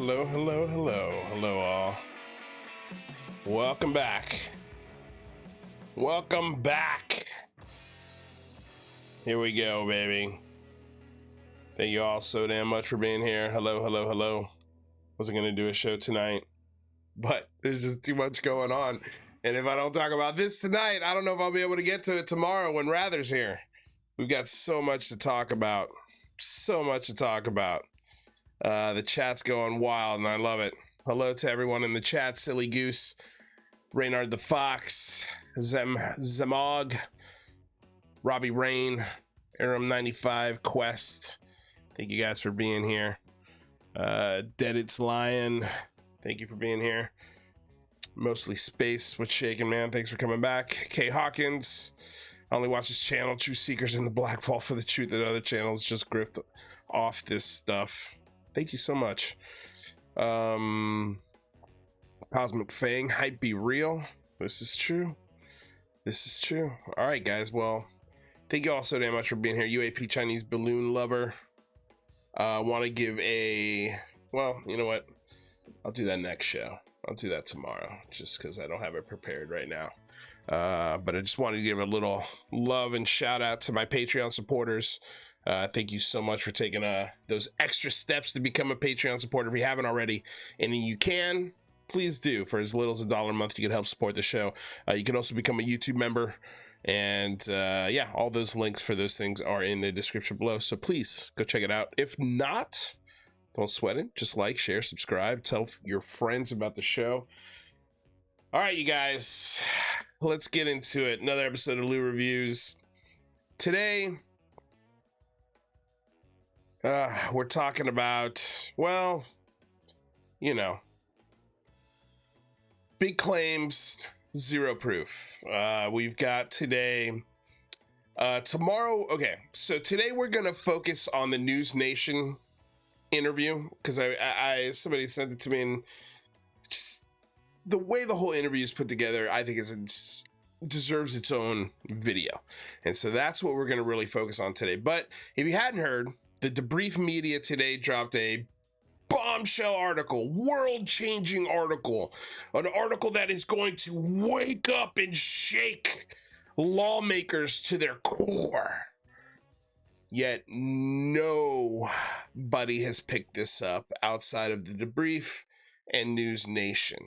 Hello all. Welcome back. Welcome back. Here we go, baby. Thank you all so damn much for being here. Hello. Wasn't gonna do a show tonight, but there's just too much going on. And if I don't talk about this tonight, I don't know if I'll be able to get to it tomorrow when Rather's here. We've got so much to talk about. The chat's going wild and I love it. Hello to everyone in the chat. Silly Goose, Reynard the Fox, Zemog, Robbie Rain, Aram95, Quest. Thank you guys for being here. Dead It's Lion, thank you for being here. Mostly Space, what's shaking, man? Thanks for coming back. K Hawkins, I only watch this channel, True Seekers in the Black Vault for the truth that other channels just grift off this stuff. Thank you so much. Cosmic Fang, Hype Be Real. This is true. All right, guys. Well, thank you all so damn much for being here. UAP Chinese Balloon Lover. Want to give well, you know what? I'll do that next show. I'll do that tomorrow, just because I don't have it prepared right now. But I just wanted to give a little love and shout out to my Patreon supporters. Thank you so much for taking those extra steps to become a Patreon supporter if you haven't already. And you can, please do. For as little as $1 a month, you can help support the show. You can also become a YouTube member. And yeah, all those links for those things are in the description below. So please go check it out. If not, don't sweat it. Just like, share, subscribe, tell your friends about the show. All right, you guys, let's get into it. Another episode of Lou Reviews. Today, we're talking about, well, you know, big claims, zero proof. We've got today, tomorrow. Okay, so today we're gonna focus on the News Nation interview because I somebody sent it to me, and just the way the whole interview is put together, I think deserves its own video, and so that's what we're gonna really focus on today. But if you hadn't heard, the Debrief Media today dropped a bombshell article, world-changing article, an article that is going to wake up and shake lawmakers to their core. Yet nobody has picked this up outside of the Debrief and News Nation.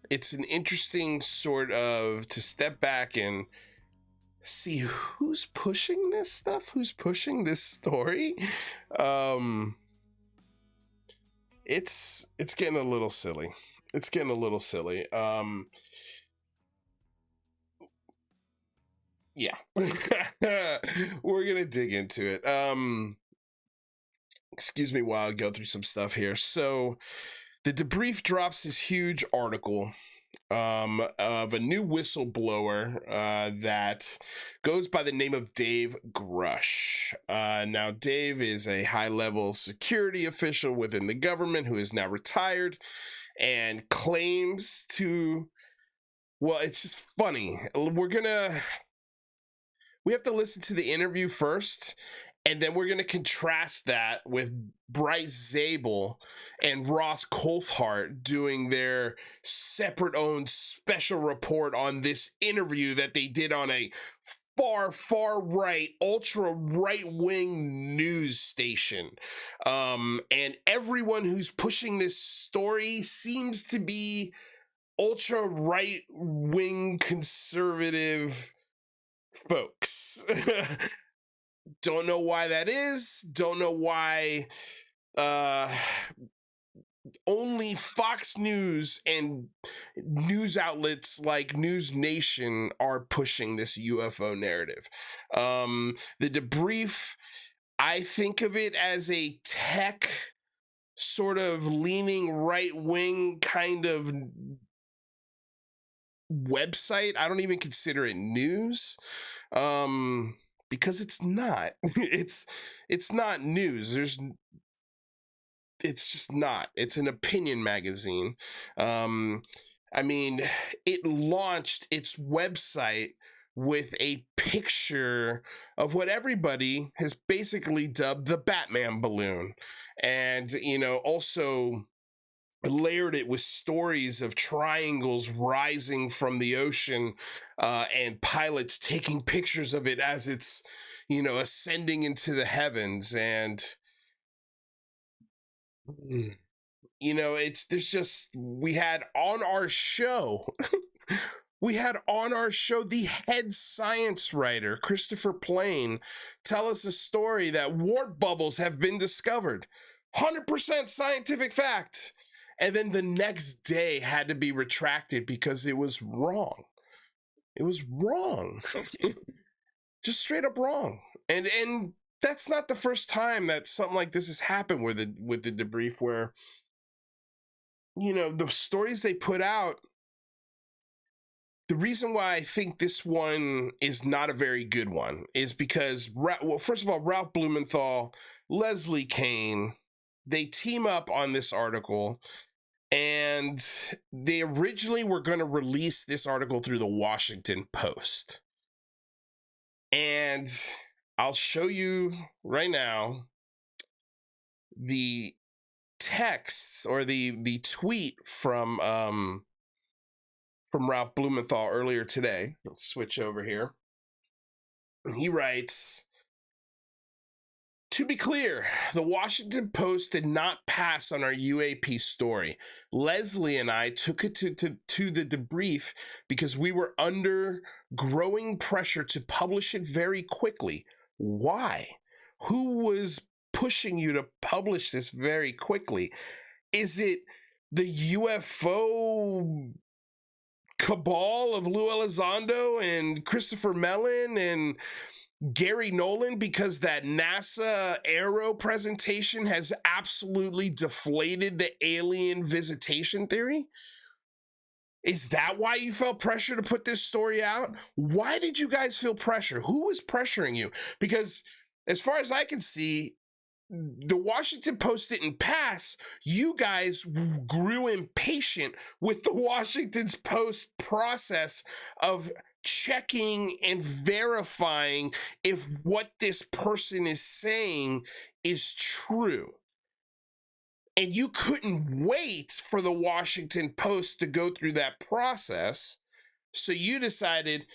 It's an interesting sort of to step back and see who's pushing this stuff, who's pushing this story. It's getting a little silly. Yeah. We're gonna dig into it. Excuse me while I go through some stuff here. So the Debrief drops this huge article of a new whistleblower that goes by the name of Dave Grush. Now, Dave is a high-level security official within the government who is now retired and claims to, well, it's just funny. We have to listen to the interview first, and then we're going to contrast that with Bryce Zabel and Ross Coulthart doing their separate owned special report on this interview that they did on a far right, ultra right-wing news station. And everyone who's pushing this story seems to be ultra right-wing conservative folks. Don't know why that is. Don't know why only Fox News and news outlets like News Nation are pushing this UFO narrative. The Debrief, I think of it as a tech sort of leaning right-wing kind of website. I don't even consider it news. Because it's not. It's not news. It's just not. It's an opinion magazine. I mean, it launched its website with a picture of what everybody has basically dubbed the Batman balloon. And, also layered it with stories of triangles rising from the ocean, and pilots taking pictures of it as it's, ascending into the heavens. And, we had on our show, the head science writer, Christopher Plain, tell us a story that warp bubbles have been discovered. 100% scientific fact. And then the next day had to be retracted because it was wrong. It was wrong. Just straight up wrong. And that's not the first time that something like this has happened with the debrief, where, the stories they put out. The reason why I think this one is not a very good one is because, well, first of all, Ralph Blumenthal, Leslie Kean, they team up on this article, and they originally were going to release this article through the Washington Post. And I'll show you right now the text, or the tweet from Ralph Blumenthal earlier today. Let's switch over here. He writes, "To be clear, the Washington Post did not pass on our UAP story. Leslie and I took it to the debrief because we were under growing pressure to publish it very quickly. Why? Who was pushing you to publish this very quickly? Is it the UFO cabal of Lou Elizondo and Christopher Mellon and Gary Nolan, because that NASA Aero presentation has absolutely deflated the alien visitation theory? Is that why you felt pressure to put this story out? Why did you guys feel pressure? Who was pressuring you? Because as far as I can see, the Washington Post didn't pass. You guys grew impatient with the Washington Post process of checking and verifying if what this person is saying is true. And you couldn't wait for the Washington Post to go through that process. So you decided,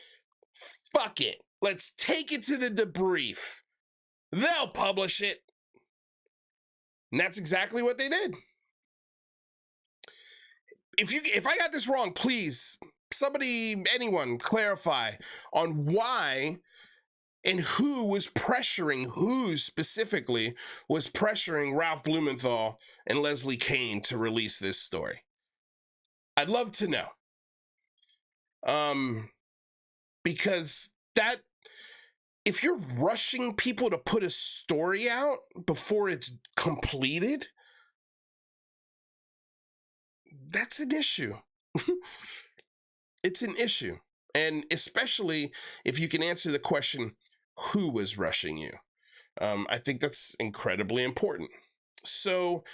fuck it, let's take it to the debrief. They'll publish it. And that's exactly what they did. If I got this wrong, please, somebody, anyone, clarify on why and who specifically was pressuring Ralph Blumenthal and Leslie Kean to release this story. I'd love to know. Because if you're rushing people to put a story out before it's completed, that's an issue. It's an issue. And especially if you can answer the question, who was rushing you? I think that's incredibly important. So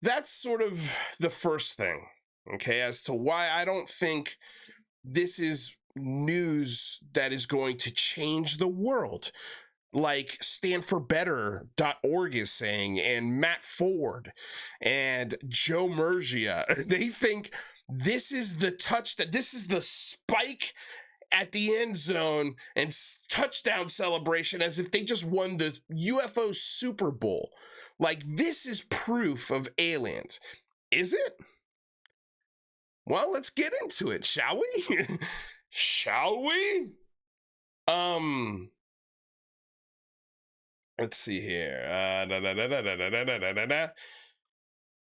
that's sort of the first thing, okay, as to why I don't think this is news that is going to change the world, like StandForBetter.org is saying, and Matt Ford and Joe Murgia. They think this is the this is the spike at the end zone and touchdown celebration, as if they just won the UFO Super Bowl. Like, this is proof of aliens. Is it? Well, let's get into it, shall we? Shall we? Let's see here.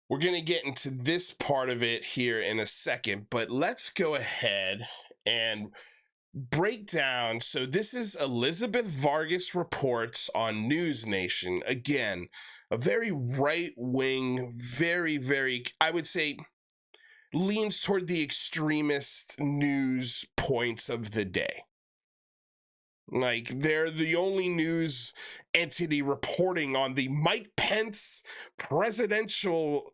We're going to get into this part of it here in a second, but let's go ahead and break down. So this is Elizabeth Vargas reports on News Nation. Again, a very right-wing, very, I would say, leans toward the extremist news points of the day. Like, they're the only news entity reporting on the Mike Pence presidential,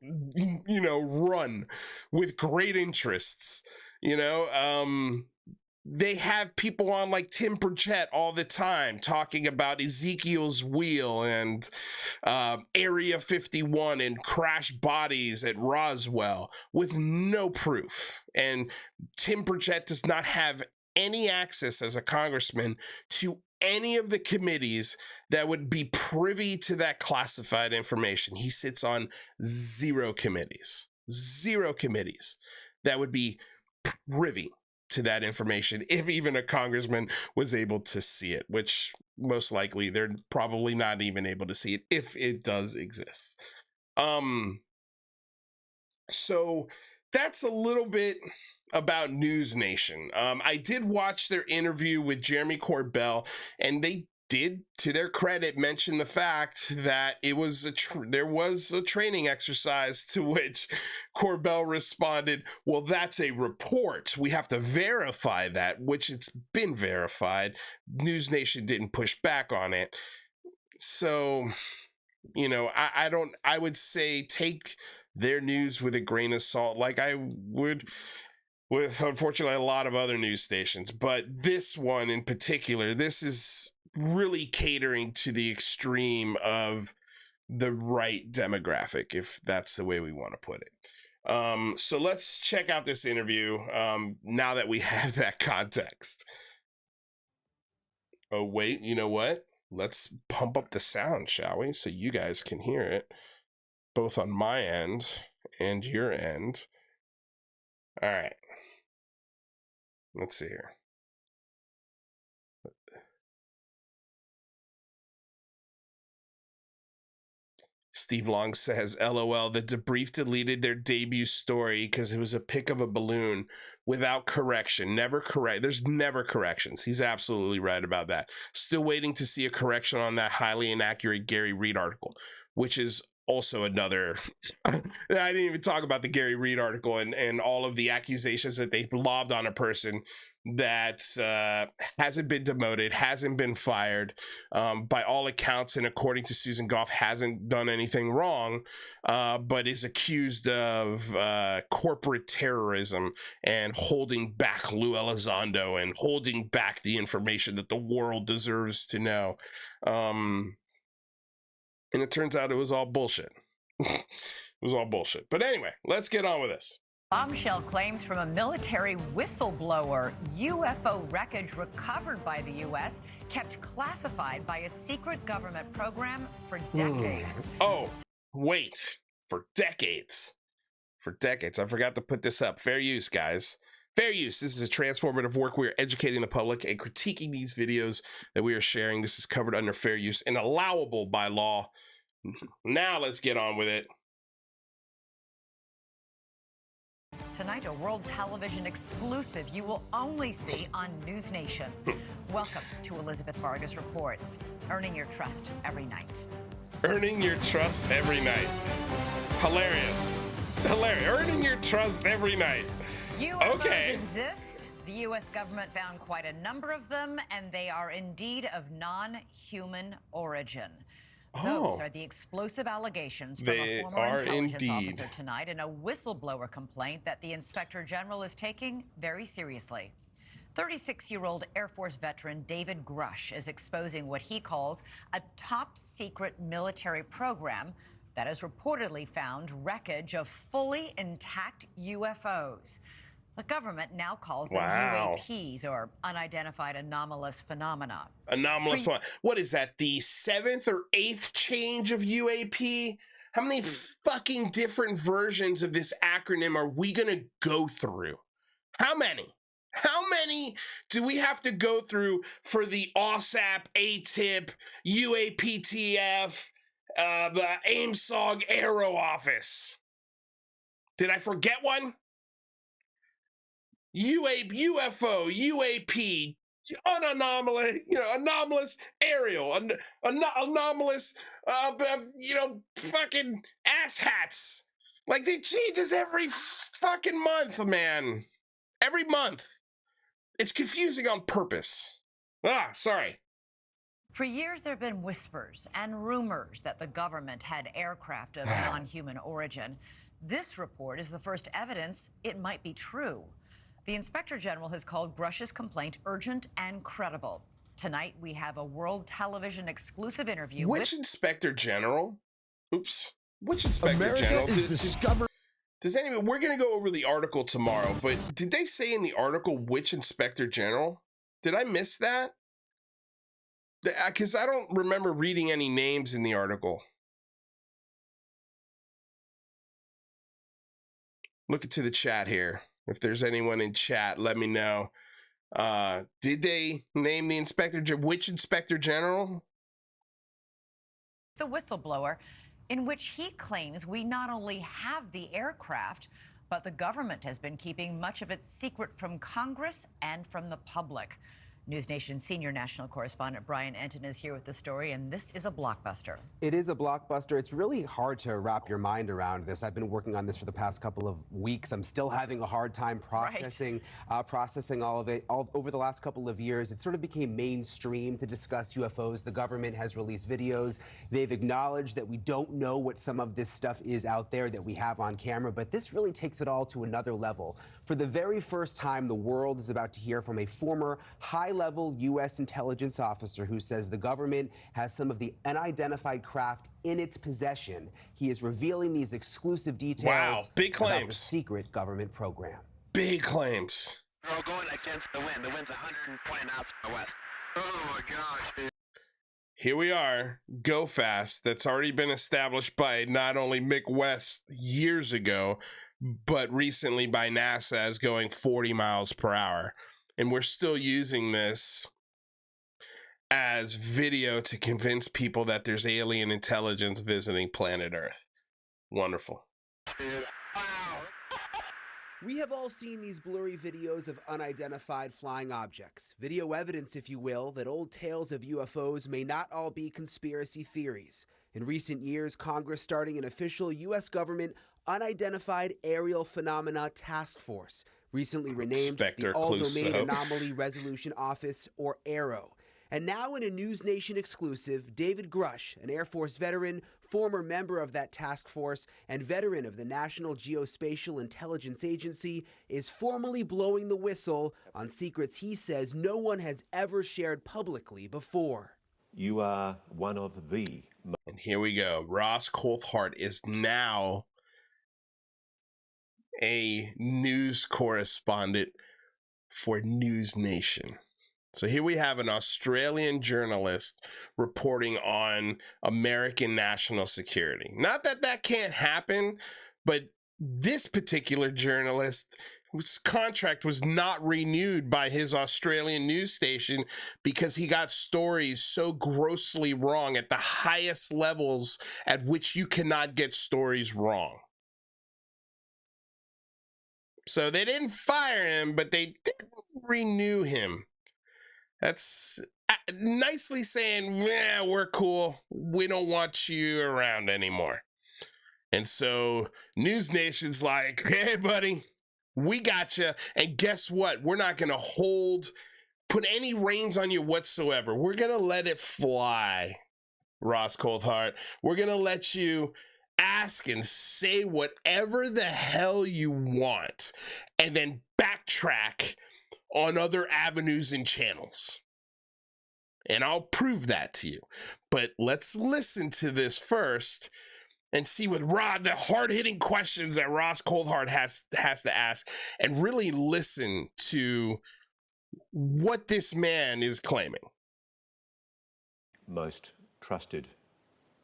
run with great interests, they have people on like Tim Burchett all the time talking about Ezekiel's wheel and Area 51 and crash bodies at Roswell with no proof. And Tim Burchett does not have any access as a congressman to any of the committees that would be privy to that classified information. He sits on zero committees that would be privy to that information, if even a congressman was able to see it, which most likely they're probably not even able to see it if it does exist. So that's a little bit about News Nation. I did watch their interview with Jeremy Corbell, and they did, to their credit, mention the fact that it was there was a training exercise, to which Corbell responded, well, that's a report. We have to verify that, which it's been verified. News Nation didn't push back on it. So, you know, I would say take their news with a grain of salt, like I would with, unfortunately, a lot of other news stations. But this one in particular, this is really catering to the extreme of the right demographic, if that's the way we want to put it. So let's check out this interview now that we have that context. Oh, wait, you know what? Let's pump up the sound, shall we? So you guys can hear it, both on my end and your end. All right. Let's see here. Steve Long says, LOL, the debrief deleted their debut story because it was a pic of a balloon without correction. Never correct. There's never corrections. He's absolutely right about that. Still waiting to see a correction on that highly inaccurate Gary Reed article, which is also another. I didn't even talk about the Gary Reed article and all of the accusations that they lobbed on a person that hasn't been demoted, hasn't been fired, by all accounts, and according to Susan Goff, hasn't done anything wrong, but is accused of corporate terrorism and holding back Lou Elizondo and holding back the information that the world deserves to know. And it turns out it was all bullshit. It was all bullshit. But anyway, let's get on with this. Bombshell claims from a military whistleblower. UFO wreckage recovered by the U.S. kept classified by a secret government program for decades. Oh, wait. For decades. For decades. I forgot to put this up. Fair use, guys. Fair use. This is a transformative work. We are educating the public and critiquing these videos that we are sharing. This is covered under fair use and allowable by law. Now let's get on with it. Tonight, a world television exclusive you will only see on News Nation. Welcome to Elizabeth Vargas Reports, earning your trust every night. Earning your trust every night. Hilarious. Hilarious. Earning your trust every night. UFOs exist. The U.S. government found quite a number of them, and they are indeed of non-human origin. Those are the explosive allegations from a former intelligence officer tonight in a whistleblower complaint that the Inspector General is taking very seriously. 36-year-old Air Force veteran David Grush is exposing what he calls a top-secret military program that has reportedly found wreckage of fully intact UFOs. The government now calls them UAPs, or unidentified anomalous phenomena. Anomalous phenomena. What is that, the 7th or 8th change of UAP? How many fucking different versions of this acronym are we going to go through? How many? How many do we have to go through for the OSAP, ATIP, UAPTF, the AIMSOG Aero Office? Did I forget one? UFO, UAP, anomalous, anomalous aerial, anomalous, fucking asshats. Like, they change this every fucking month, man. Every month. It's confusing on purpose. Sorry. For years, there have been whispers and rumors that the government had aircraft of non-human origin. This report is the first evidence it might be true. The Inspector General has called Grush's complaint urgent and credible. Tonight, we have a World Television exclusive interview Which Inspector General? Oops. Which Inspector America General? is discovered. Does anyone? We're gonna go over the article tomorrow, but did they say in the article which Inspector General? Did I miss that? Because I don't remember reading any names in the article. Look into the chat here. If there's anyone in chat, let me know. Did they name the which Inspector General? The Whistleblower, in which he claims we not only have the aircraft, but the government has been keeping much of its secret from Congress and from the public. News Nation's senior national correspondent Brian Enton is here with the story, and this is a blockbuster. It is a blockbuster. It's really hard to wrap your mind around this. I've been working on this for the past couple of weeks. I'm still having a hard time processing all of it. Over the last couple of years, it sort of became mainstream to discuss UFOs. The government has released videos. They've acknowledged that we don't know what some of this stuff is out there that we have on camera, but this really takes it all to another level. For the very first time, the world is about to hear from a former high-level U.S. intelligence officer who says the government has some of the unidentified craft in its possession. He is revealing these exclusive details big claims. About the secret government program. Big claims. We're all going against the wind. The wind's 120 knots from the west. Oh my gosh, dude. Here we are, Go Fast, that's already been established by not only Mick West years ago, but recently by NASA as going 40 miles per hour. And we're still using this as video to convince people that there's alien intelligence visiting planet Earth. Wonderful. We have all seen these blurry videos of unidentified flying objects. Video evidence, if you will, that old tales of UFOs may not all be conspiracy theories. In recent years, Congress starting an official U.S. government Unidentified Aerial Phenomena Task Force, recently renamed the All-Domain Anomaly Resolution Office, or AARO. And now in a News Nation exclusive, David Grush, an Air Force veteran, former member of that task force, and veteran of the National Geospatial Intelligence Agency, is formally blowing the whistle on secrets he says no one has ever shared publicly before. You are one of the... And here we go. Ross Coulthart is now a news correspondent for News Nation. So here we have an Australian journalist reporting on American national security. Not that that can't happen, but this particular journalist, whose contract was not renewed by his Australian news station because he got stories so grossly wrong at the highest levels at which you cannot get stories wrong. So they didn't fire him, but they didn't renew him. That's nicely saying, yeah, we're cool. We don't want you around anymore. And so News Nation's like, hey, buddy, we got you. And guess what? We're not going to put any reins on you whatsoever. We're going to let it fly, Ross Coulthart. We're going to let you ask and say whatever the hell you want and then backtrack on other avenues and channels. And I'll prove that to you. But let's listen to this first and see what the hard-hitting questions that Ross Coulthart has to ask, and really listen to what this man is claiming. Most trusted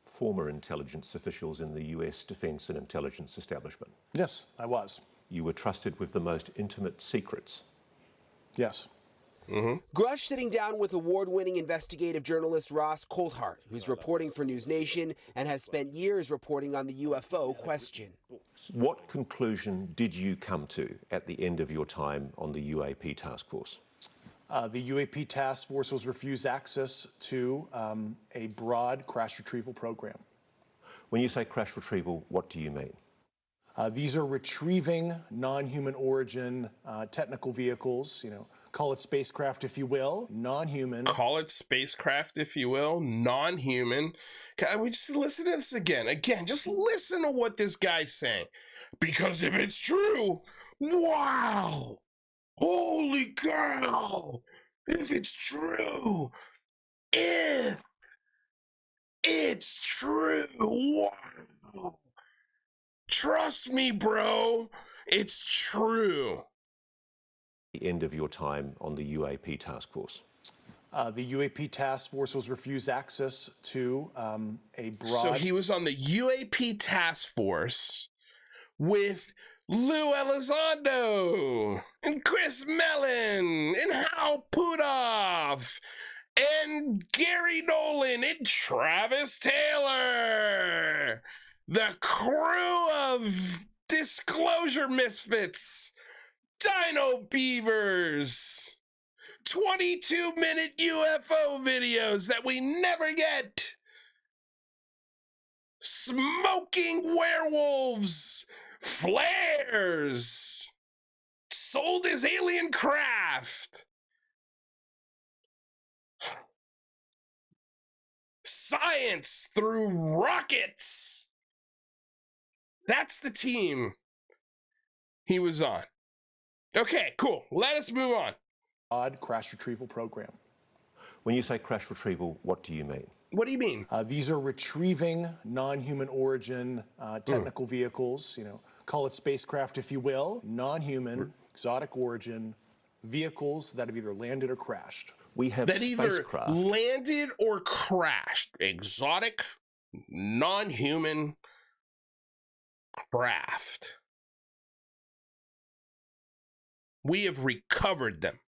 former intelligence officials in the US defense and intelligence establishment. Yes, I was. You were trusted with the most intimate secrets. Yes. Grush sitting down with award-winning investigative journalist Ross Coulthart, who's reporting for News Nation and has spent years reporting on the UFO question. What conclusion did you come to at the end of your time on the UAP task force? The UAP task force was refused access to a broad crash retrieval program. When you say crash retrieval, what do you mean? These are retrieving non-human origin technical vehicles, call it spacecraft if you will, non-human. Call it spacecraft if you will, non-human. Can we just listen to this again? Again, just listen to what this guy's saying. Because if it's true, wow! girl, if it's true, if it's true, wow. Trust me, bro, it's true. The end of your time on the UAP task force? The UAP task force was refused access to a broad... So he was on the UAP task force with Lou Elizondo and Chris Mellon and Hal Puthoff and Gary Nolan and Travis Taylor, the crew of Disclosure Misfits, Dino Beavers, 22-minute UFO videos that we never get, smoking werewolves, flares, sold as alien craft, science through rockets. That's the team he was on. Okay, cool. Let us move on. Odd crash retrieval program. When you say crash retrieval, what do you mean? What do you mean? These are retrieving non-human origin technical vehicles, call it spacecraft if you will, non-human, exotic origin vehicles that have either landed or crashed. We have that either spacecraft. Landed or crashed. Exotic, non-human craft. We have recovered them.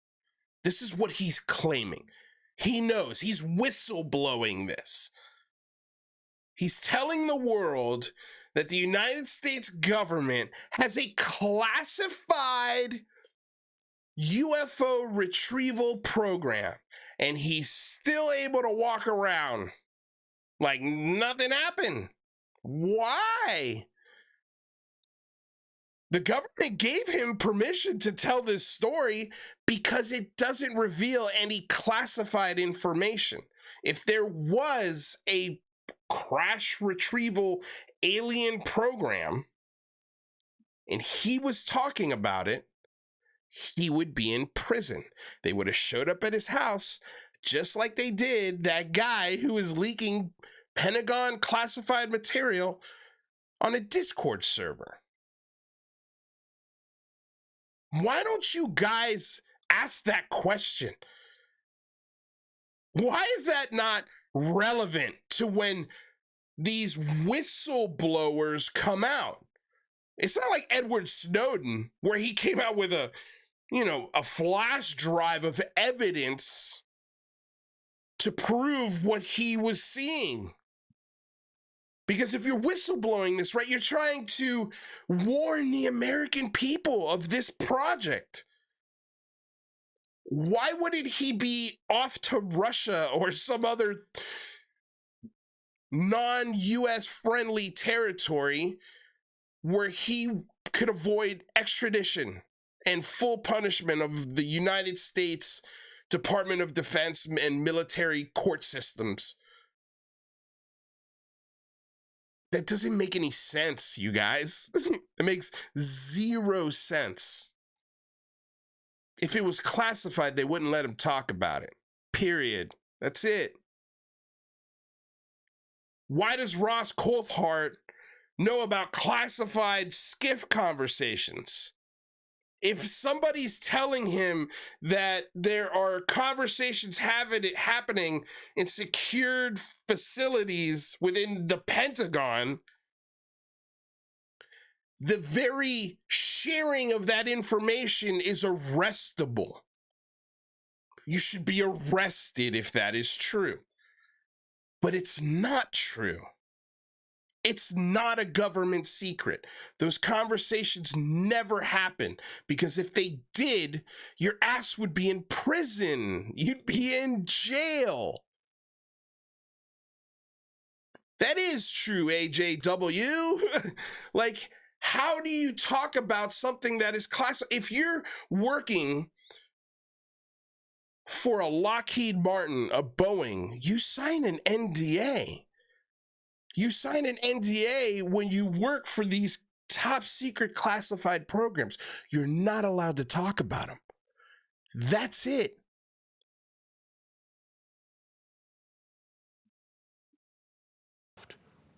This is what he's claiming. He knows. He's whistleblowing this. He's telling the world that the United States government has a classified UFO retrieval program, and he's still able to walk around like nothing happened. Why? The government gave him permission to tell this story because it doesn't reveal any classified information. If there was a crash retrieval alien program and he was talking about it, he would be in prison. They would have showed up at his house just like they did that guy who was leaking Pentagon classified material on a Discord server. Why don't you guys ask that question? Why is that not relevant to when these whistleblowers come out? It's not like Edward Snowden, where he came out with a flash drive of evidence to prove what he was seeing. Because if you're whistleblowing this, right, you're trying to warn the American people of this project. Why wouldn't he be off to Russia or some other non-US friendly territory where he could avoid extradition and full punishment of the United States Department of Defense and military court systems? That doesn't make any sense, you guys. It makes zero sense. If it was classified, they wouldn't let him talk about it. Period. That's it. Why does Ross Coulthart know about classified skiff conversations? If somebody's telling him that there are conversations happening in secured facilities within the Pentagon, the very sharing of that information is arrestable. You should be arrested if that is true. But it's not true. It's not a government secret. Those conversations never happen, because if they did, your ass would be in prison. You'd be in jail. That is true, AJW. Like, how do you talk about something that is classified? If you're working for a Lockheed Martin, a Boeing, you sign an NDA. You sign an NDA when you work for these top secret classified programs. You're not allowed to talk about them. That's it.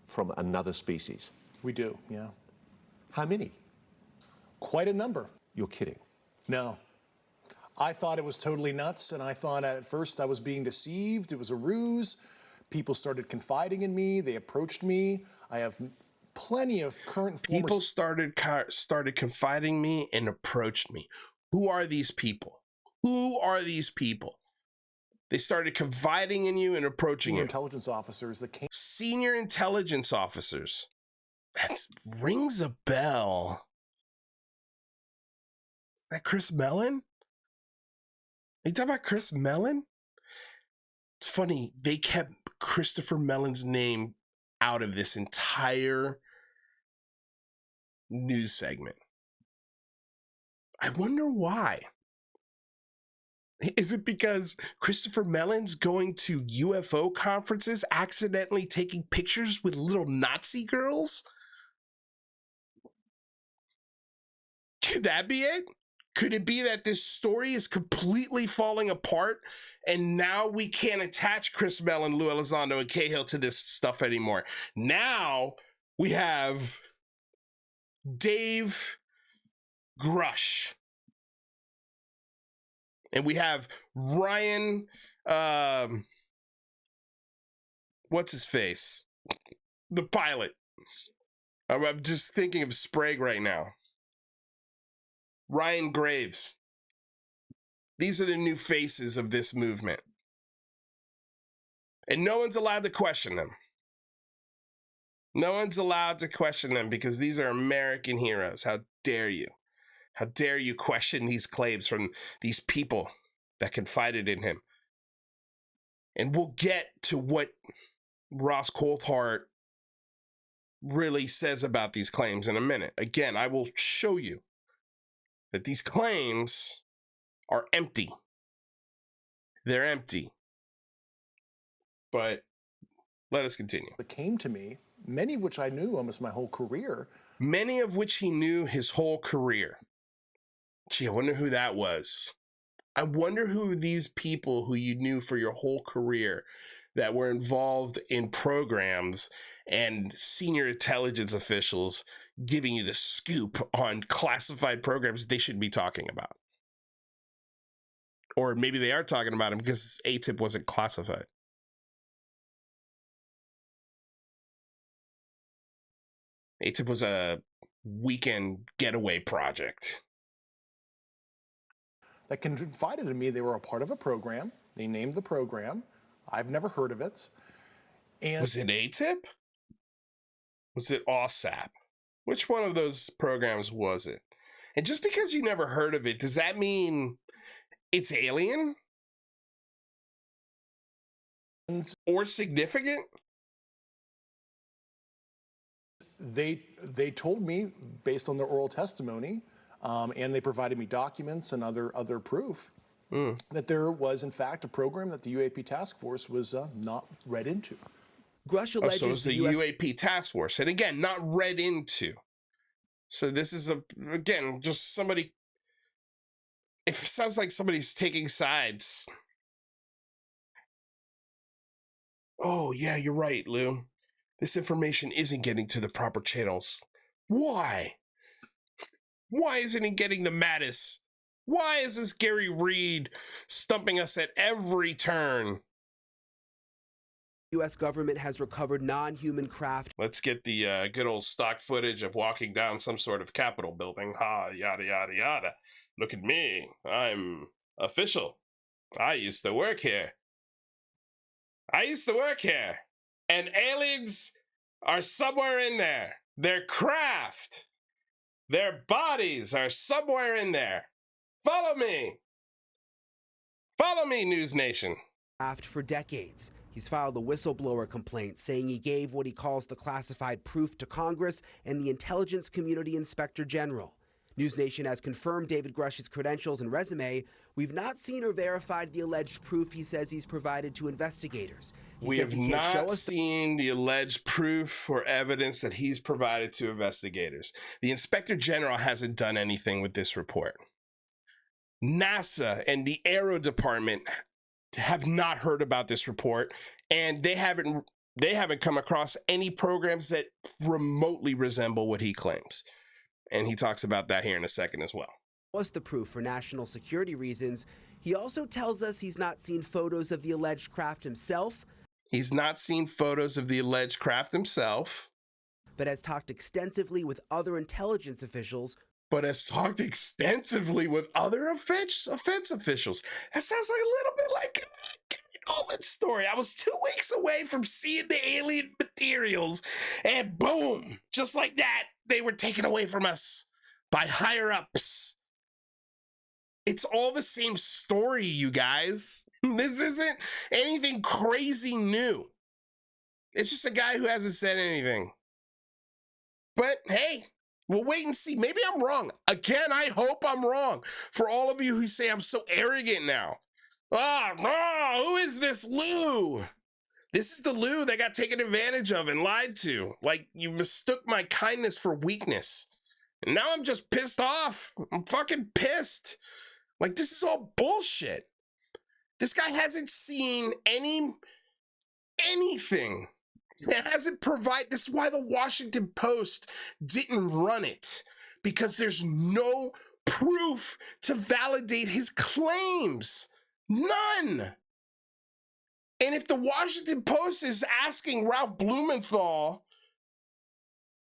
From another species? We do, yeah. How many? Quite a number. You're kidding. No. I thought it was totally nuts, and I thought at first I was being deceived. It was a ruse. People started confiding in me. They approached me. I have plenty of current people started confiding me and approached me. Who are these people? Who are these people? They started confiding in you and approaching you. Intelligence officers that came. Senior intelligence officers. That rings a bell. Is that Chris Mellon? Are you talking about Chris Mellon? It's funny, they kept Christopher Mellon's name out of this entire news segment. I wonder why. Is it because Christopher Mellon's going to UFO conferences, accidentally taking pictures with little Nazi girls? Could that be it? Could it be that this story is completely falling apart and now we can't attach Chris Mellon, Lou Elizondo, and Cahill to this stuff anymore? Now we have Dave Grush. And we have Ryan, what's his face? The pilot. I'm just thinking of Sprague right now. Ryan Graves. These are the new faces of this movement. And no one's allowed to question them. No one's allowed to question them because these are American heroes. How dare you? How dare you question these claims from these people that confided in him? And we'll get to what Ross Coulthart really says about these claims in a minute. Again, I will show you that these claims are empty. They're empty. But let us continue. That came to me, many of which I knew almost my whole career. Many of which he knew his whole career. Gee, I wonder who that was. I wonder who these people who you knew for your whole career that were involved in programs and senior intelligence officials giving you the scoop on classified programs they should be talking about. Or maybe they are talking about him because ATIP wasn't classified. ATIP was a weekend getaway project. That confided in me they were a part of a program. They named the program. I've never heard of it. And was it ATIP? Was it OSAP? Which one of those programs was it? And just because you never heard of it, does that mean it's alien? Or significant? They told me, based on their oral testimony, and they provided me documents and other proof, that there was, in fact, a program that the UAP task force was not read into. Grush alleges so it was the UAP task force. And again, not read into. So this is, again, just somebody, it sounds like somebody's taking sides. Oh, yeah, you're right, Lou. This information isn't getting to the proper channels. Why? Why isn't it getting to Mattis? Why is this Gary Reed stumping us at every turn? U.S. government has recovered non-human craft. Let's get the good old stock footage of walking down some sort of Capitol building. Ha, yada, yada, yada. Look at me. I'm official. I used to work here. And aliens are somewhere in there. Their craft, their bodies are somewhere in there. Follow me. Follow me, News Nation. For decades. He's filed a whistleblower complaint saying he gave what he calls the classified proof to Congress and the intelligence community inspector general. News Nation has confirmed David Grush's credentials and resume. We've not seen or verified the alleged proof he says he's provided to investigators. We have not seen the alleged proof or evidence that he's provided to investigators. The inspector general hasn't done anything with this report. NASA and the Aero Department have not heard about this report, and they haven't come across any programs that remotely resemble what he claims. And he talks about that here in a second as well. Was the proof for national security reasons. He also tells us he's not seen photos of the alleged craft himself. He's not seen photos of the alleged craft himself, but has talked extensively with other intelligence officials. Offense officials. That sounds like a little bit like Nolan's story. I was 2 weeks away from seeing the alien materials, and boom, just like that, they were taken away from us by higher ups. It's all the same story, you guys. This isn't anything crazy new. It's just a guy who hasn't said anything. But hey, we'll wait and see. Maybe I'm wrong. Again, I hope I'm wrong. For all of you who say I'm so arrogant now. Who is this Lou? This is the Lou that got taken advantage of and lied to. Like, you mistook my kindness for weakness. And now I'm just pissed off. I'm fucking pissed. Like, this is all bullshit. This guy hasn't seen anything. It hasn't provided. This is why the Washington Post didn't run it, because there's no proof to validate his claims. None. And if the Washington Post is asking Ralph Blumenthal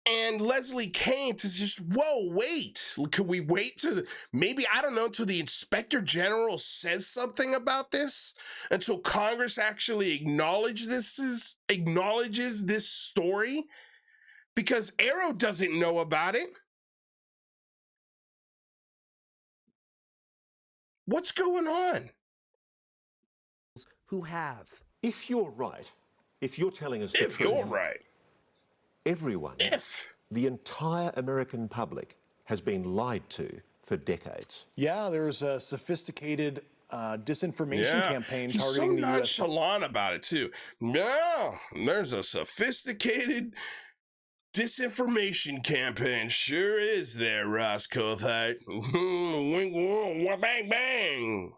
and Leslie Kean to just, whoa, wait, could we wait to maybe, I don't know, until the Inspector General says something about this, until Congress actually acknowledges this story, because Arrow doesn't know about it. What's going on? Who have. If you're right, if you're telling us if you're right, everyone, the entire American public has been lied to for decades. Yeah, there's a sophisticated disinformation campaign He's targeting the U.S. He's so nonchalant about it, too. Yeah, there's a sophisticated disinformation campaign. Sure is there, Ross Coulthard. Wink, bang, bang.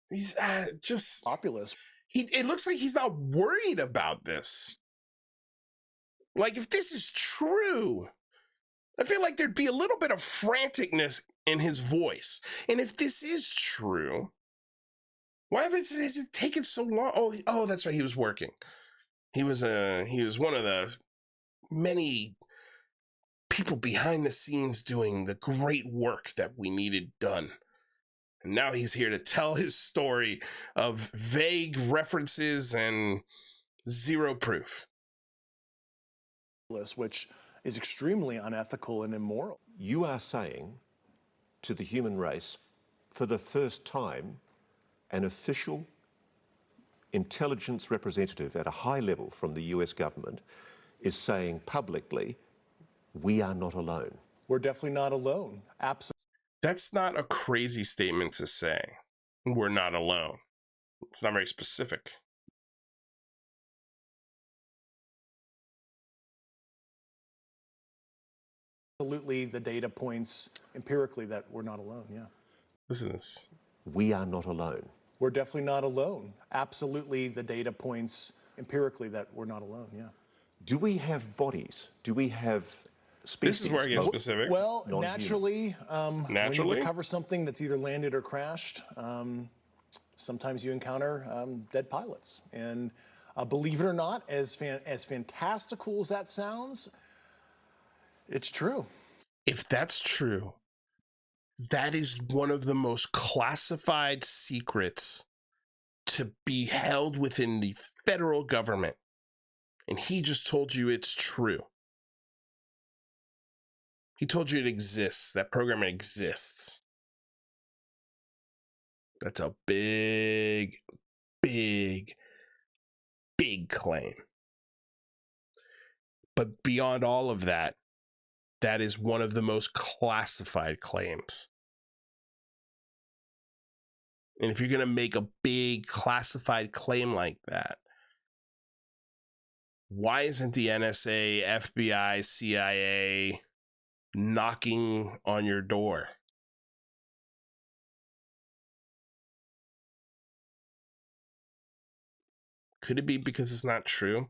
He's just populist. It looks like he's not worried about this. Like, if this is true, I feel like there'd be a little bit of franticness in his voice. And if this is true, why has it taken so long? Oh, that's right. He was working. He was one of the many people behind the scenes doing the great work that we needed done. And now he's here to tell his story of vague references and zero proof. Which is extremely unethical and immoral. You are saying to the human race, for the first time, an official intelligence representative at a high level from the US government is saying publicly, we are not alone. We're definitely not alone. Absolutely. That's not a crazy statement to say. We're not alone. It's not very specific. Absolutely, the data points empirically that we're not alone, yeah. Listen to this. We are not alone. We're definitely not alone. Absolutely, the data points empirically that we're not alone, yeah. Do we have bodies? Do we have species? This is where it gets specific. Well, naturally, when you recover something that's either landed or crashed, sometimes you encounter dead pilots. And believe it or not, as fantastical as that sounds, it's true. If that's true, that is one of the most classified secrets to be held within the federal government. And he just told you it's true. He told you it exists. That program exists. That's a big, big, big claim. But beyond all of that, that is one of the most classified claims. And if you're going to make a big classified claim like that, why isn't the NSA, FBI, CIA knocking on your door? Could it be because it's not true?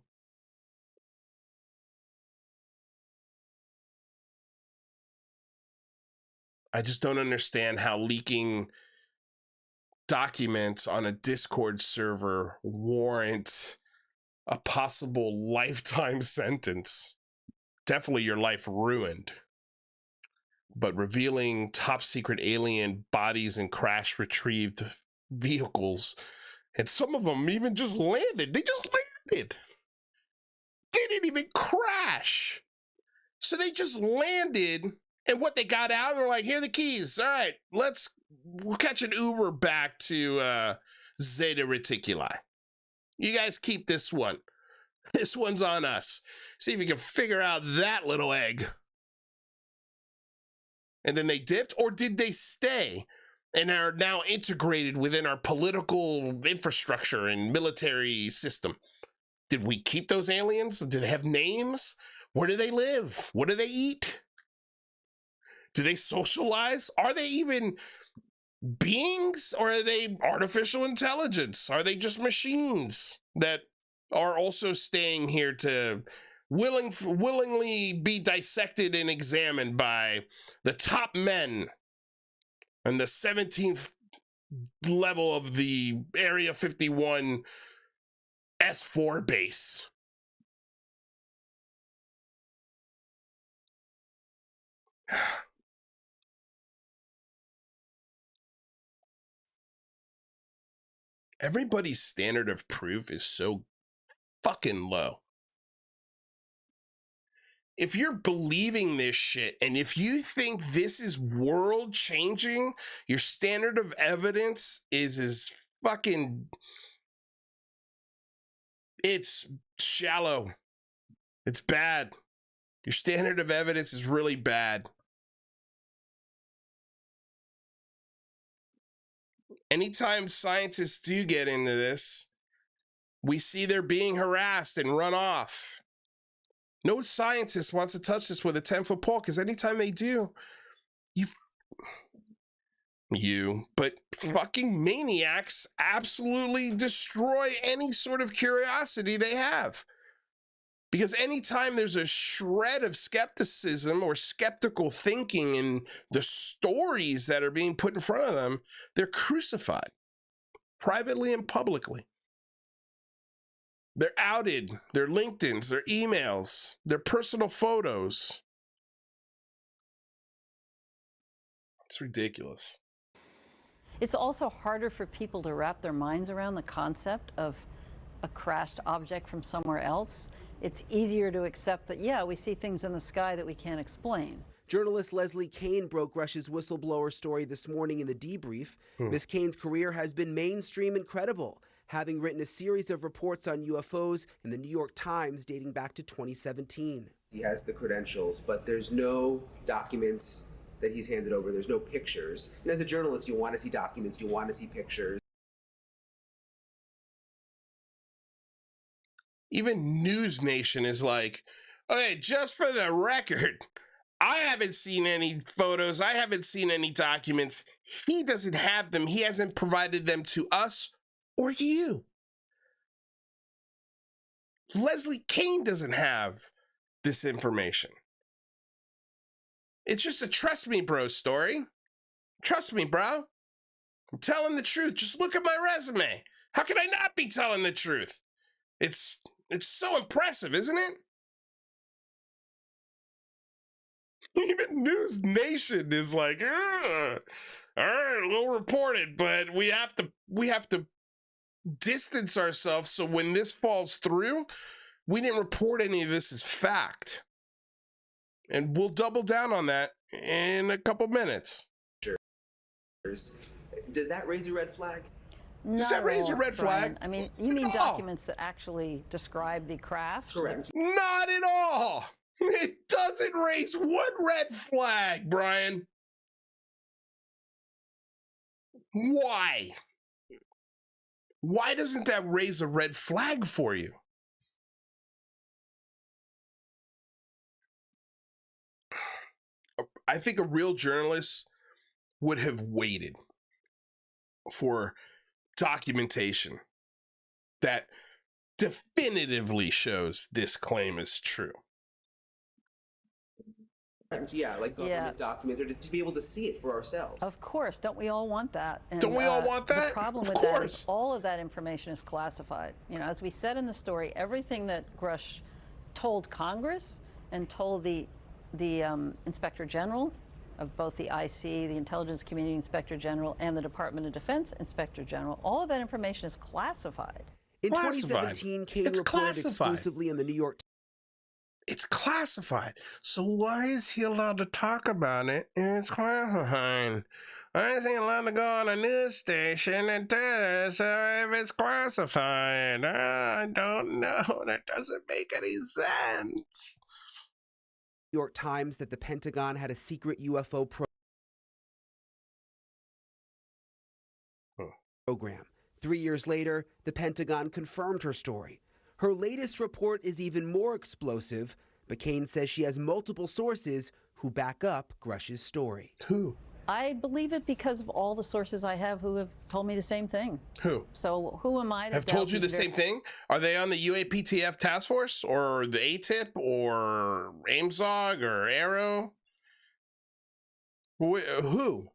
I just don't understand how leaking documents on a Discord server warrant a possible lifetime sentence. Definitely your life ruined. But revealing top secret alien bodies and crash retrieved vehicles, and some of them even just landed. They just landed. They didn't even crash. So they just landed, and what they got out, and they're like, here are the keys. All right, we'll catch an Uber back to Zeta Reticuli. You guys keep this one. This one's on us. See if you can figure out that little egg. And then they dipped, or did they stay and are now integrated within our political infrastructure and military system? Did we keep those aliens? Do they have names? Where do they live? What do they eat? Do they socialize? Are they even beings, or are they artificial intelligence? Are they just machines that are also staying here to willingly be dissected and examined by the top men and the 17th level of the Area 51 S4 base? Everybody's standard of proof is so fucking low. If you're believing this shit, and if you think this is world changing, your standard of evidence is as fucking, it's shallow. It's bad. Your standard of evidence is really bad. Anytime scientists do get into this, we see they're being harassed and run off. No scientist wants to touch this with a 10-foot pole, because anytime they do, but fucking maniacs absolutely destroy any sort of curiosity they have. Because anytime there's a shred of skepticism or skeptical thinking in the stories that are being put in front of them, they're crucified, privately and publicly. They're outed, their LinkedIns, their emails, their personal photos. It's ridiculous. It's also harder for people to wrap their minds around the concept of a crashed object from somewhere else. It's easier to accept that, yeah, we see things in the sky that we can't explain. Journalist Leslie Kean broke Rush's whistleblower story this morning in the debrief. Ms. Kean's career has been mainstream and credible, having written a series of reports on UFOs in the New York Times dating back to 2017. He has the credentials, but there's no documents that he's handed over. There's no pictures. And as a journalist, you want to see documents, you want to see pictures. Even News Nation is like, okay, just for the record, I haven't seen any photos. I haven't seen any documents. He doesn't have them. He hasn't provided them to us or you. Leslie Kean doesn't have this information. It's just a trust me, bro story. Trust me, bro. I'm telling the truth. Just look at my resume. How can I not be telling the truth? It's so impressive, isn't it? Even News Nation is like, all right, we'll report it, but we have to distance ourselves so when this falls through, we didn't report any of this as fact. And we'll double down on that in a couple minutes. Does that raise a red flag? Does that raise a red flag? I mean, you mean documents that actually describe the craft? Correct. Not at all. It doesn't raise one red flag, Brian. Why? Why doesn't that raise a red flag for you? I think a real journalist would have waited for documentation that definitively shows this claim is true. Yeah, like government documents, or to be able to see it for ourselves. Of course. Don't we all want that? And, don't we all want that? The problem with that is all of that information is classified. You know, as we said in the story, everything that Grush told Congress and told the Inspector General of both the IC, the Intelligence Community Inspector General, and the Department of Defense Inspector General, all of that information is classified. In 2017, Kane reported exclusively in the New York Times. It's classified. So why is he allowed to talk about it? It's classified. Why is he allowed to go on a news station and do it? So if it's classified, I don't know. That doesn't make any sense. New York Times that the Pentagon had a secret UFO program. 3 years later, the Pentagon confirmed her story. Her latest report is even more explosive, but Kane says she has multiple sources who back up Grush's story. Who? I believe it because of all the sources I have who have told me the same thing. Who? So who am I to have told you the same thing? Are they on the UAPTF task force or the ATIP or AIMSOG or Arrow? Who?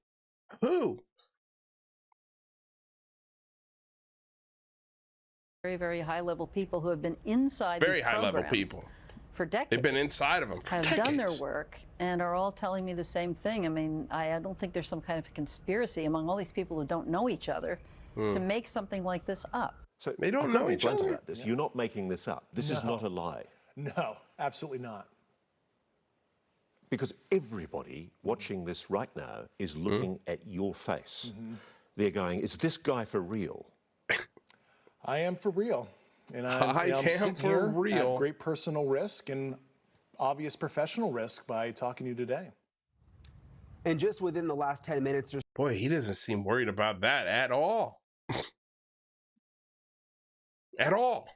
Very, very high-level people who have been inside very these high-level people for decades. They've been inside of them for decades. Done their work and are all telling me the same thing. I mean, I don't think there's some kind of conspiracy among all these people who don't know each other to make something like this up. So they don't know each other. About this. You're not making this up. This is not a lie. No, absolutely not. Because everybody watching this right now is looking at your face. They're going, is this guy for real? I am for real. And I'm sitting here at great personal risk and obvious professional risk by talking to you today. And just within the last 10 minutes or so. Boy, he doesn't seem worried about that at all. At all.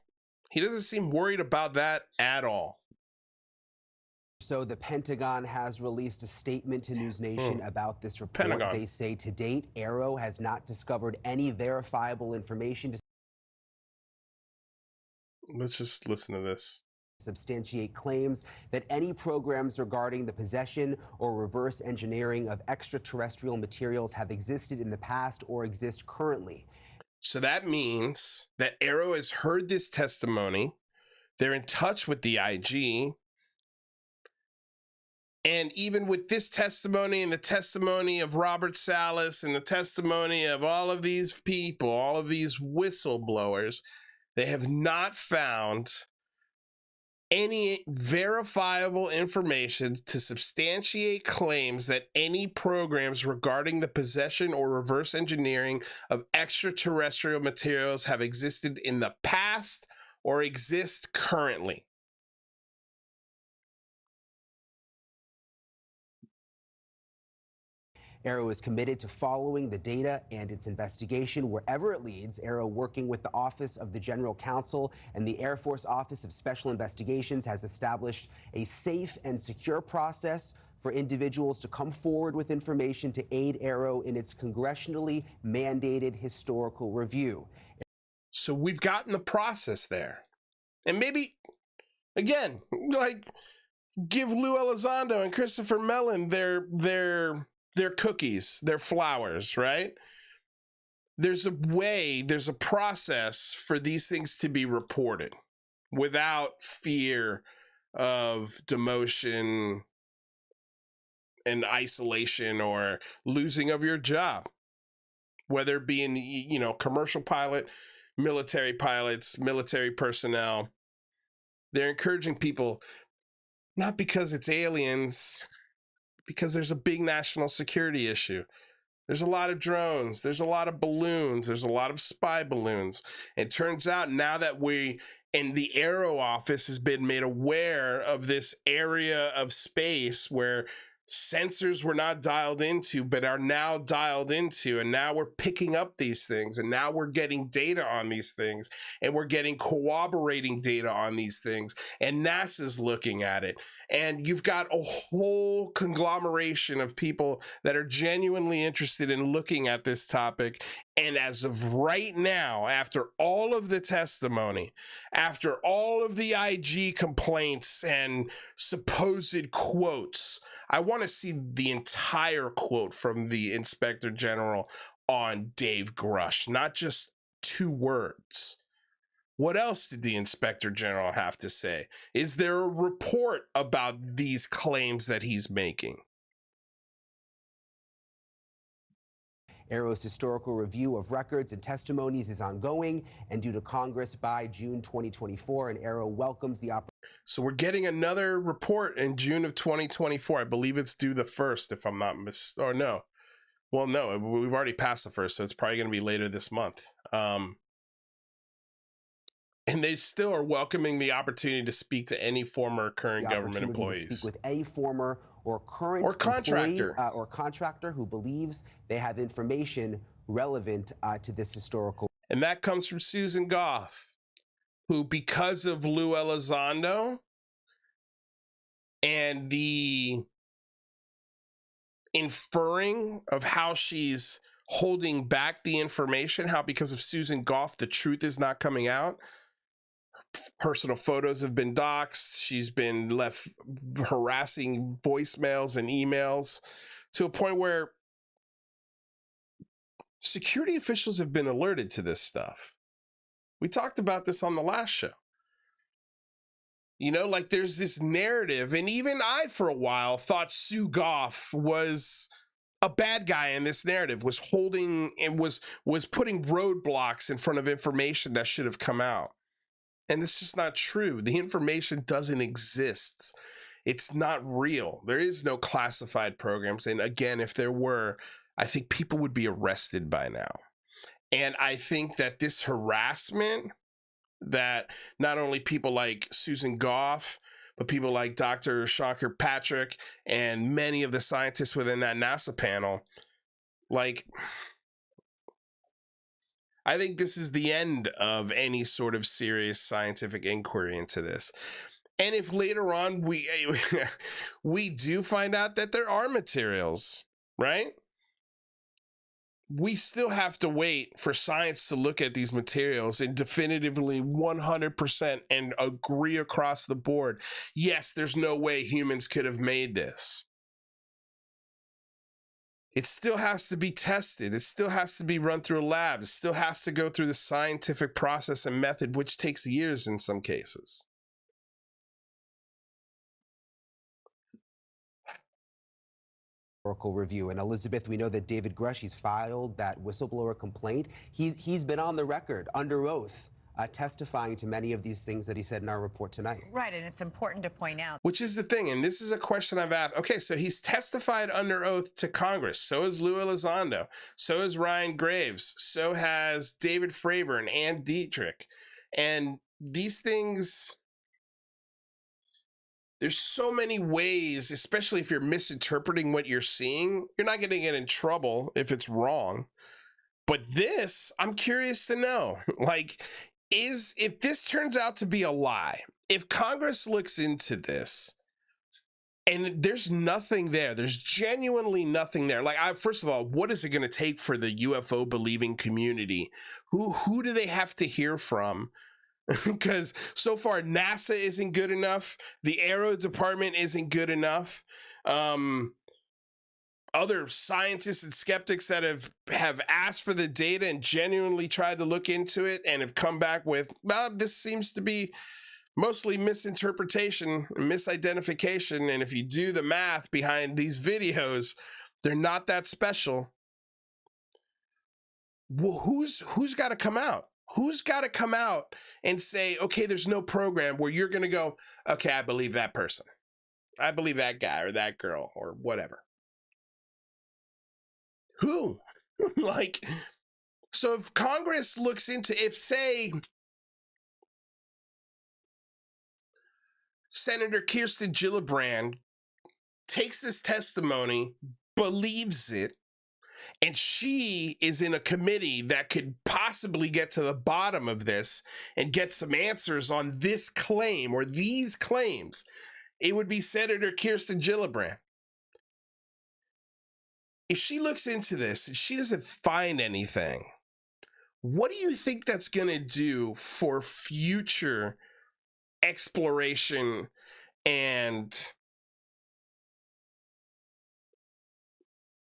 He doesn't seem worried about that at all. So the Pentagon has released a statement to News Nation about this report. They say to date, Arrow has not discovered any verifiable information to let's just listen to this. Substantiate claims that any programs regarding the possession or reverse engineering of extraterrestrial materials have existed in the past or exist currently. So that means that Arrow has heard this testimony. They're in touch with the IG. And even with this testimony and the testimony of Robert Salas and the testimony of all of these people, all of these whistleblowers, they have not found any verifiable information to substantiate claims that any programs regarding the possession or reverse engineering of extraterrestrial materials have existed in the past or exist currently. Arrow is committed to following the data and its investigation wherever it leads. Arrow, working with the Office of the General Counsel and the Air Force Office of Special Investigations, has established a safe and secure process for individuals to come forward with information to aid Arrow in its congressionally mandated historical review. So we've gotten the process there. And maybe, again, like, give Lou Elizondo and Christopher Mellon their cookies, their flowers, right? There's a way, there's a process for these things to be reported without fear of demotion and isolation or losing of your job, whether it be in, you know, commercial pilot, military pilots, military personnel. They're encouraging people, not because it's aliens, because there's a big national security issue. There's a lot of drones, there's a lot of balloons, there's a lot of spy balloons. It turns out now that we, and the Arrow office has been made aware of this area of space where sensors were not dialed into, but are now dialed into, and now we're picking up these things, and now we're getting data on these things, and we're getting corroborating data on these things, and NASA's looking at it, and you've got a whole conglomeration of people that are genuinely interested in looking at this topic And as of right now, after all of the testimony, after all of the IG complaints and supposed quotes, I want to see the entire quote from the Inspector General on Dave Grush, not just 2 words. What else did the Inspector General have to say? Is there a report about these claims that he's making? AARO's historical review of records and testimonies is ongoing and due to Congress by June 2024, and AARO welcomes the opportunity. So we're getting another report in June of 2024. I believe it's due the 1st, if I'm not or no. Well, no, we've already passed the 1st, so it's probably going to be later this month. And they still are welcoming the opportunity to speak to any former or current government employees. To speak with a former or current contractor or contractor who believes they have information relevant to this historical. And that comes from Susan Goff, who, because of Lou Elizondo and the inferring of how she's holding back the information, how because of Susan Goff, the truth is not coming out. Personal photos have been doxxed. She's been left harassing voicemails and emails to a point where security officials have been alerted to this stuff. We talked about this on the last show. You know, like there's this narrative, and even I, for a while, thought Sue Goff was a bad guy in this narrative, was holding and was putting roadblocks in front of information that should have come out. And this is not true. The information doesn't exist. It's not real. There is no classified programs. And again, if there were, I think people would be arrested by now. And I think that this harassment that not only people like Susan Goff, but people like Dr. Sean Kirkpatrick and many of the scientists within that NASA panel, like, I think this is the end of any sort of serious scientific inquiry into this. And if later on we do find out that there are materials, right? We still have to wait for science to look at these materials and definitively 100% and agree across the board. Yes, there's no way humans could have made this. It still has to be tested. It still has to be run through a lab. It still has to go through the scientific process and method, which takes years in some cases. Review. And Elizabeth, we know that David Grush, he's filed that whistleblower complaint. He's been on the record under oath testifying to many of these things that he said in our report tonight. Right, and it's important to point out. Which is the thing, and this is a question I've asked. Okay, so he's testified under oath to Congress. So is Lou Elizondo. So is Ryan Graves. So has David Fravor and Ann Dietrich. And these things, there's so many ways, especially if you're misinterpreting what you're seeing, you're not going to get in trouble if it's wrong. But this, I'm curious to know, like, if this turns out to be a lie, if Congress looks into this and there's nothing there, there's genuinely nothing there. Like, first of all, what is it going to take for the UFO believing community? Who do they have to hear from? Because so far NASA isn't good enough. The Aero Department isn't good enough. Other scientists and skeptics that have asked for the data and genuinely tried to look into it and have come back with, well, this seems to be mostly misinterpretation and misidentification. And if you do the math behind these videos, they're not that special. Well, who's got to come out? Who's got to come out and say, okay, there's no program where you're going to go, okay, I believe that person. I believe that guy or that girl or whatever. Who? Like, so if Congress looks into, if say Senator Kirsten Gillibrand takes this testimony, believes it, and she is in a committee that could possibly get to the bottom of this and get some answers on this claim or these claims, it would be Senator Kirsten Gillibrand. If she looks into this and she doesn't find anything, What do you think that's going to do for future exploration and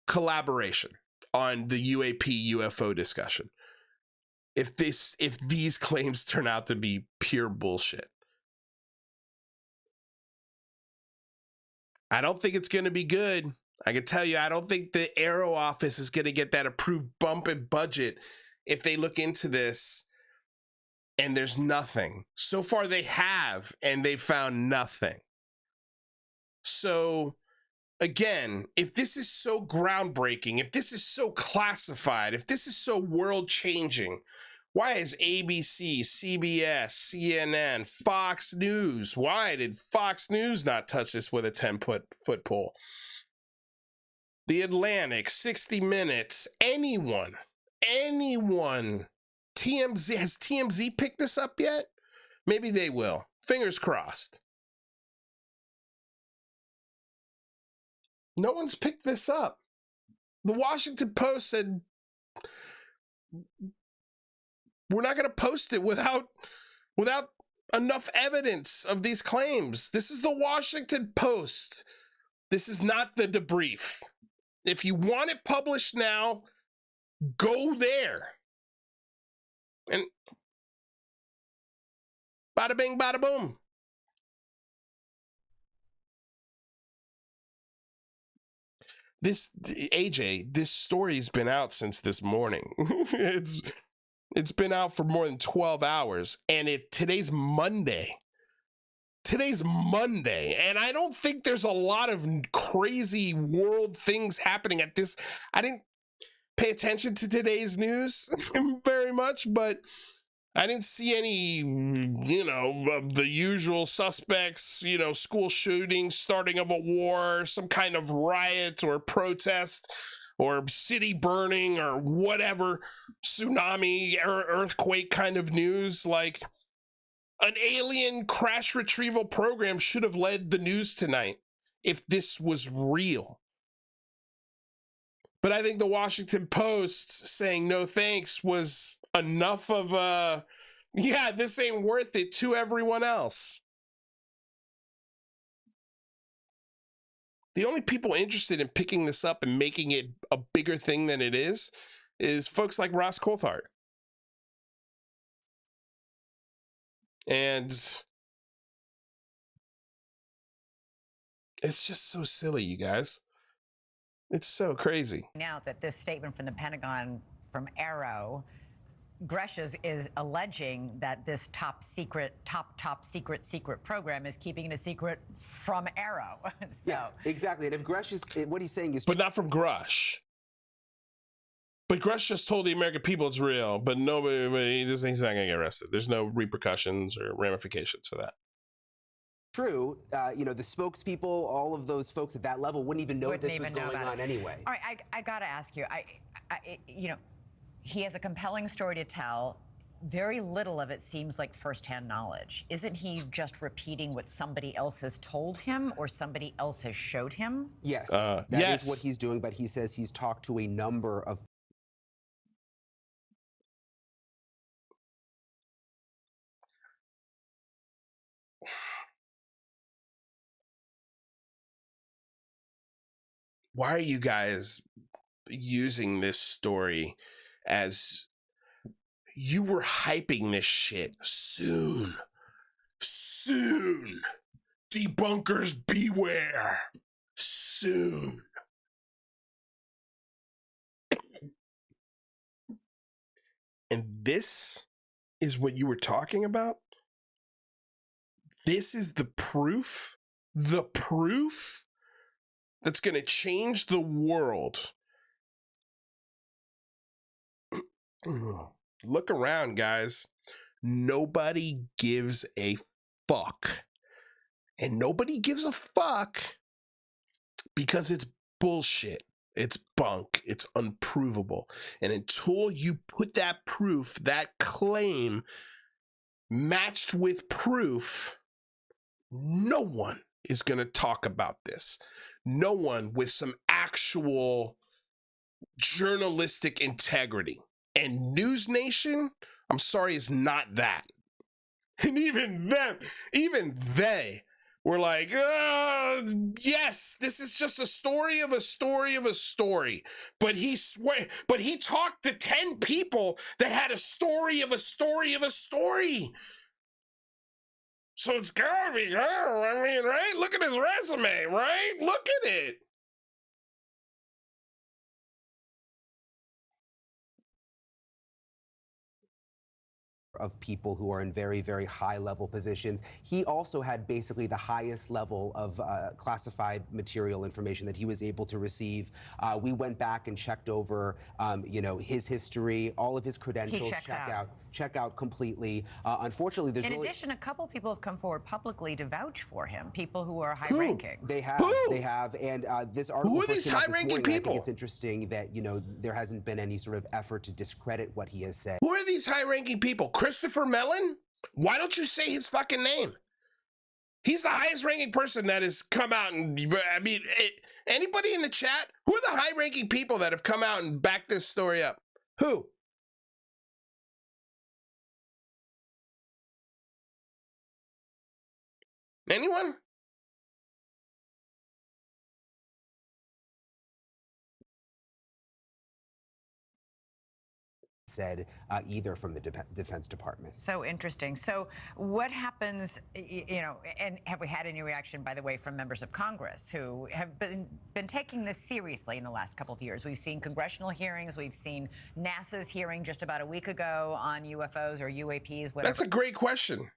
collaboration on the UAP UFO discussion if these claims turn out to be pure bullshit? I don't think it's going to be good. I can tell you, I don't think the Aero office is going to get that approved bump in budget if they look into this and there's nothing. So far they have, and they found nothing. So again, if this is so groundbreaking, if this is so classified, if this is so world-changing, why is ABC, CBS, CNN, Fox News, why did Fox News not touch this with a 10-foot pole? The Atlantic, 60 Minutes, anyone, TMZ, has TMZ picked this up yet? Maybe they will. Fingers crossed. No one's picked this up. The Washington Post said, we're not going to post it without enough evidence of these claims. This is the Washington Post. This is not the debrief. If you want it published now, go there. And bada bing, bada boom. This, AJ, this story's been out since this morning. It's been out for more than 12 hours, and today's Monday. Today's Monday, and I don't think there's a lot of crazy world things happening at this. I didn't pay attention to today's news very much, but I didn't see any, of the usual suspects, school shootings, starting of a war, some kind of riot or protest, or city burning, or whatever, tsunami or earthquake kind of news. Like, an alien crash retrieval program should have led the news tonight if this was real. But I think the Washington Post saying no thanks was enough of a, yeah, this ain't worth it to everyone else. The only people interested in picking this up and making it a bigger thing than it is folks like Ross Coulthard. And it's just so silly, you guys. It's so crazy. Now that this statement from the Pentagon from Aero, Gresham is alleging that this top secret program is keeping it a secret from Aero. So. Yeah, exactly. And if Gresham, what he's saying is, but not from Grush. But Grush just told the American people it's real, but nobody, he's not going to get arrested. There's no repercussions or ramifications for that. True. The spokespeople, all of those folks at that level wouldn't even know this was going on anyway. All right, I got to ask you, he has a compelling story to tell. Very little of it seems like firsthand knowledge. Isn't he just repeating what somebody else has told him or somebody else has showed him? Yes, that is what he's doing, but he says he's talked to a number of. Why are you guys using this story as you were hyping this shit soon? Debunkers beware. Soon. And this is what you were talking about? This is the proof? The proof that's going to change the world. Look around, guys. Nobody gives a fuck. And nobody gives a fuck because it's bullshit. It's bunk. It's unprovable. And until you put that proof, that claim matched with proof, no one is going to talk about this. No one with some actual journalistic integrity And News Nation, I'm sorry, is not that. And even they were like, yes, this is just a story of a story of a story. But he talked to 10 people that had a story of a story of a story. So it's gotta be her. I mean, right? Look at his resume, right? Look at it. Of people who are in very, very high level positions. He also had basically the highest level of classified material information that he was able to receive. We went back and checked over, you know, his history, all of his credentials, check out completely. Unfortunately, there's in addition, a couple people have come forward publicly to vouch for him, people who are high-ranking. They have, and this article Who are these high-ranking people? I think it's interesting that, you know, there hasn't been any sort of effort to discredit what he has said. Who are these high-ranking people? Christopher Mellon? Why don't you say his fucking name? He's the highest-ranking person that has come out and, I mean, anybody in the chat? Who are the high-ranking people that have come out and backed this story up? Who? Anyone? Said either from the Defense Department. So interesting. So what happens, you know, and have we had any reaction, by the way, from members of Congress who have been taking this seriously in the last couple of years? We've seen congressional hearings. We've seen NASA's hearing just about a week ago on UFOs or UAPs, whatever. That's a great question.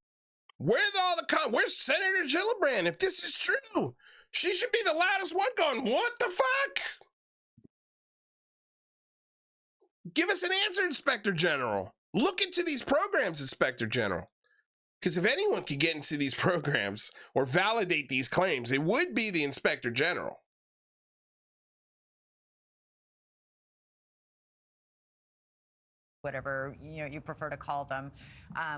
Where's Senator Gillibrand? If this is true, she should be the loudest one going, what the fuck? Give us an answer, Inspector General. Look into these programs, Inspector General. Because if anyone could get into these programs or validate these claims, it would be the Inspector General. Whatever you prefer to call them.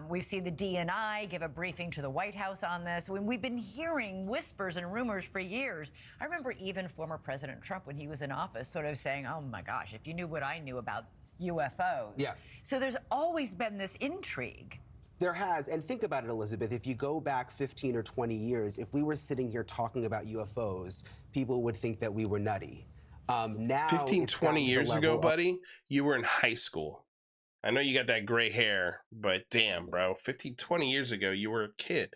We've seen the DNI give a briefing to the White House on this. When we've been hearing whispers and rumors for years. I remember even former President Trump, when he was in office, sort of saying, oh my gosh, if you knew what I knew about UFOs. Yeah. So there's always been this intrigue. There has, and think about it, Elizabeth, if you go back 15 or 20 years, if we were sitting here talking about UFOs, people would think that we were nutty. Now, 15, 20 years ago, buddy, you were in high school. I know you got that gray hair, but damn, bro, 15, 20 years ago, you were a kid.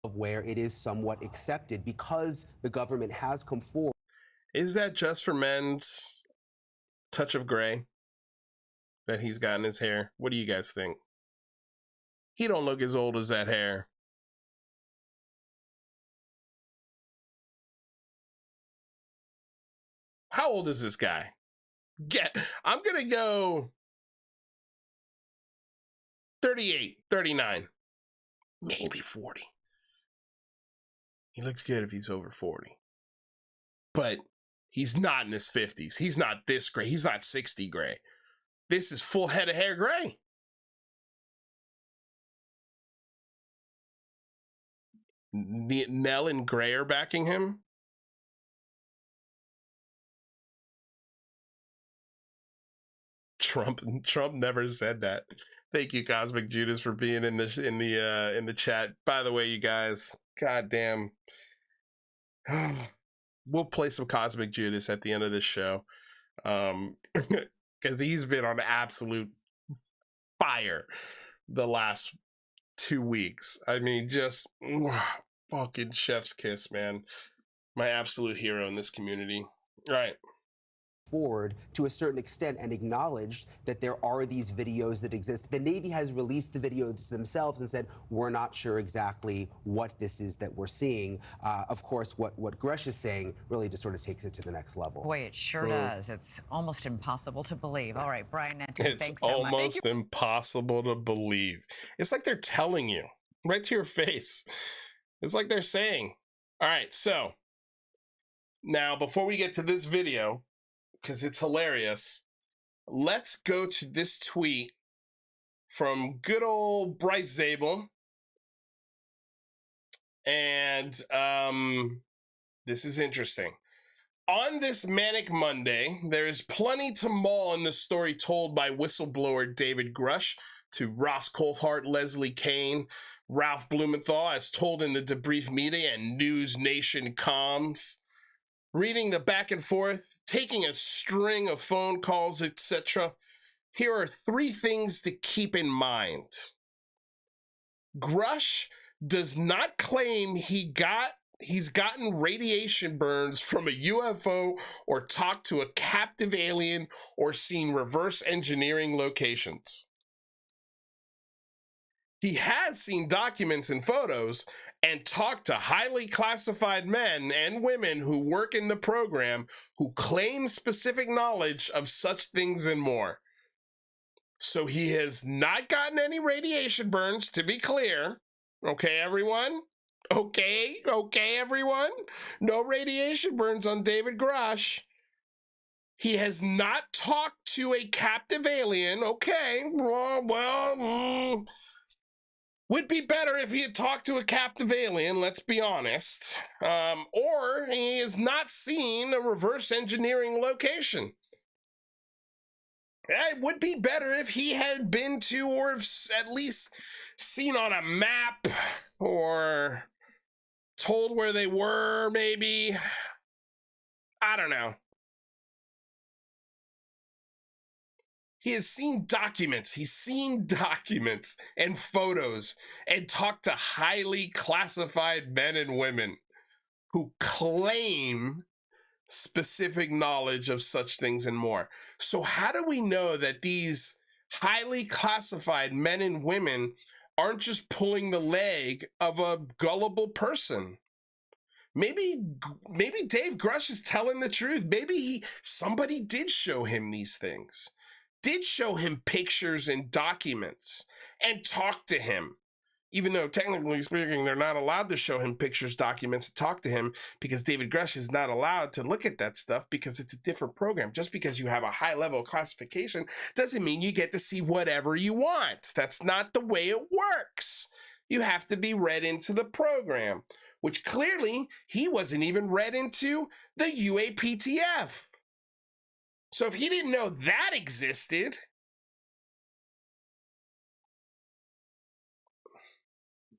Of where it is somewhat accepted because the government has come forward. Is that just for men's touch of gray that he's got in his hair? What do you guys think? He don't look as old as that hair. How old is this guy? I'm gonna go 38, 39, maybe 40. He looks good if he's over 40. But he's not in his 50s. He's not this gray. He's not 60 gray. This is full head of hair gray. Nell and Gray are backing him. Trump never said that. Thank you, Cosmic Judas, for being in the chat. By the way, you guys, goddamn, we'll play some Cosmic Judas at the end of this show, because he's been on absolute fire the last 2 weeks. I mean, just fucking chef's kiss, man. My absolute hero in this community. All right. Forward to a certain extent and acknowledged that there are these videos that exist. The Navy has released the videos themselves and said, we're not sure exactly what this is that we're seeing. Of course, what Gresh is saying really just sort of takes it to the next level. Boy, it sure does. It's almost impossible to believe. All right, Brian Nanton, thanks so much. It's almost impossible to believe. It's like they're telling you right to your face. It's like they're saying. All right, so now before we get to this video, because it's hilarious, let's go to this tweet from good old Bryce Zabel. And this is interesting. On this Manic Monday, there is plenty to maul in the story told by whistleblower David Grush to Ross Coulthart, Leslie Kane, Ralph Blumenthal, as told in the Debrief Media and News Nation comms. Reading the back and forth, taking a string of phone calls, etc. Here are 3 things to keep in mind. Grush does not claim he's gotten radiation burns from a UFO or talked to a captive alien or seen reverse engineering locations. He has seen documents and photos and talked to highly classified men and women who work in the program who claim specific knowledge of such things and more. So he has not gotten any radiation burns, to be clear. Okay, everyone? Okay, everyone? No radiation burns on David Grush. He has not talked to a captive alien. Okay, well, would be better if he had talked to a captive alien, let's be honest. Or he has not seen a reverse engineering location. It would be better if he had been to, or at least seen on a map, or told where they were, maybe. I don't know. He has seen documents. He's seen documents and photos and talked to highly classified men and women who claim specific knowledge of such things and more. So how do we know that these highly classified men and women aren't just pulling the leg of a gullible person? Maybe Dave Grush is telling the truth. Maybe somebody did show him these things, did show him pictures and documents and talk to him. Even though, technically speaking, they're not allowed to show him pictures, documents, and talk to him, because David Grush is not allowed to look at that stuff because it's a different program. Just because you have a high level of classification doesn't mean you get to see whatever you want. That's not the way it works. You have to be read into the program, which clearly he wasn't even read into the UAPTF. So if he didn't know that existed,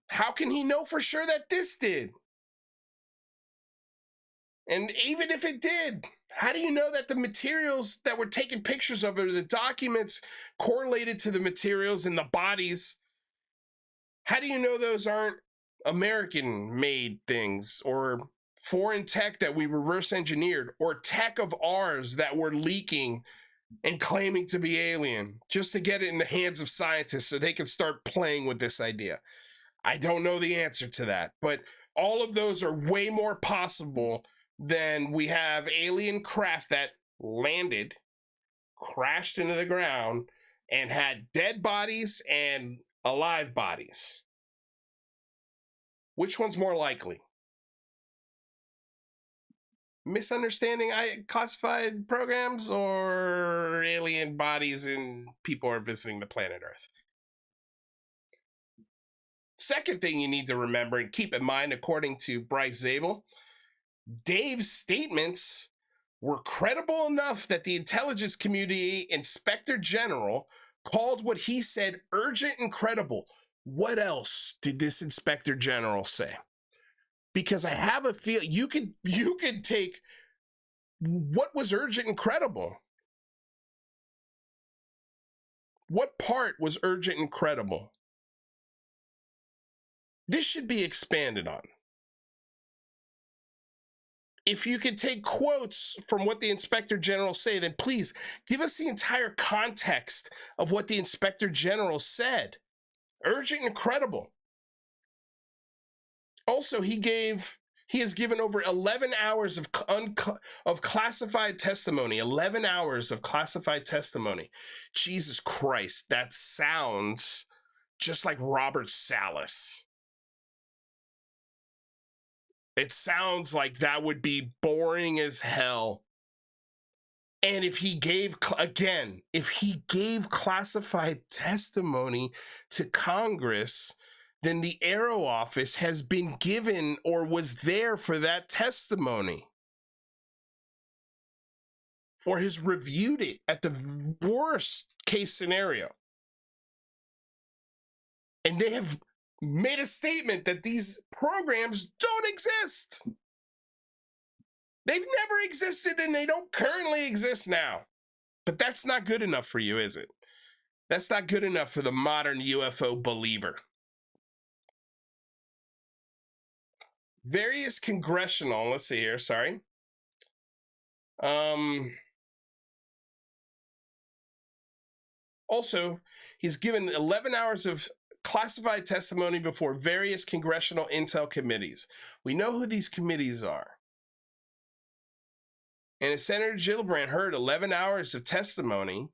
how can he know for sure that this did? And even if it did, how do you know that the materials that were taken pictures of, or the documents correlated to the materials in the bodies, how do you know those aren't American-made things, or foreign tech that we reverse engineered, or tech of ours that were leaking and claiming to be alien, just to get it in the hands of scientists so they can start playing with this idea? I don't know the answer to that, but all of those are way more possible than we have alien craft that landed, crashed into the ground, and had dead bodies and alive bodies. Which one's more likely? Misunderstanding classified programs, or alien bodies and people are visiting the planet Earth? Second thing you need to remember and keep in mind, according to Bryce Zabel, Dave's statements were credible enough that the intelligence community inspector general called what he said urgent and credible. What else did this inspector general say? Because I have a feel you could take what was urgent and credible. What part was urgent and credible? This should be expanded on. If you could take quotes from what the inspector general say, then please give us the entire context of what the inspector general said. Urgent and credible. Also, he has given over 11 hours of classified testimony. 11 hours of classified testimony. Jesus Christ, that sounds just like Robert Salas. It sounds like that would be boring as hell. And if he gave classified testimony to Congress, then the Aero Office has been given or was there for that testimony. or has reviewed it at the worst case scenario. And they have made a statement that these programs don't exist. They've never existed and they don't currently exist now. But that's not good enough for you, is it? That's not good enough for the modern UFO believer. Various congressional, let's see here, sorry. Also, he's given 11 hours of classified testimony before various congressional intel committees. We know who these committees are. And if Senator Gillibrand heard 11 hours of testimony,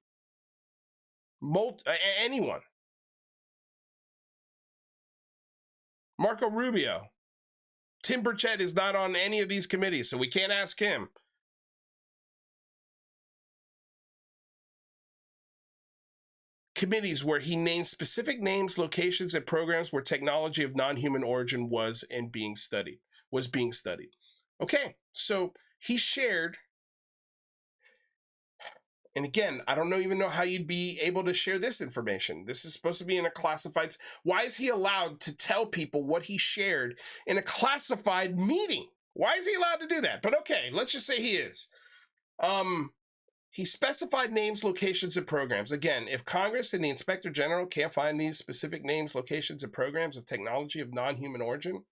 anyone. Marco Rubio. Tim Burchett is not on any of these committees, so we can't ask him. Committees where he named specific names, locations, and programs where technology of non-human origin was being studied. Okay, so he shared, and again, I don't even know how you'd be able to share this information. This is supposed to be in a classified. Why is he allowed to tell people what he shared in a classified meeting? Why is he allowed to do that? But okay, let's just say he is. He specified names, locations, and programs. Again, if Congress and the Inspector General can't find these specific names, locations, and programs of technology of non-human origin,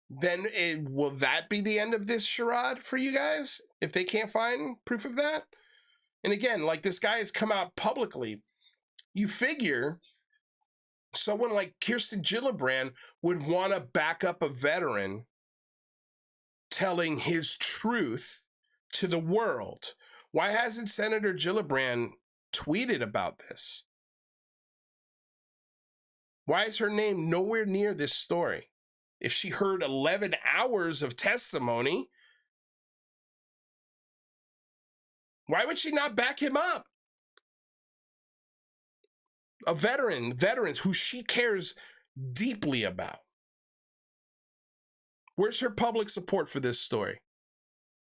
then will that be the end of this charade for you guys? If they can't find proof of that? And again, like this guy has come out publicly. You figure someone like Kirsten Gillibrand would want to back up a veteran telling his truth to the world. Why hasn't Senator Gillibrand tweeted about this? Why is her name nowhere near this story? If she heard 11 hours of testimony, why would she not back him up? A veterans who she cares deeply about. Where's her public support for this story?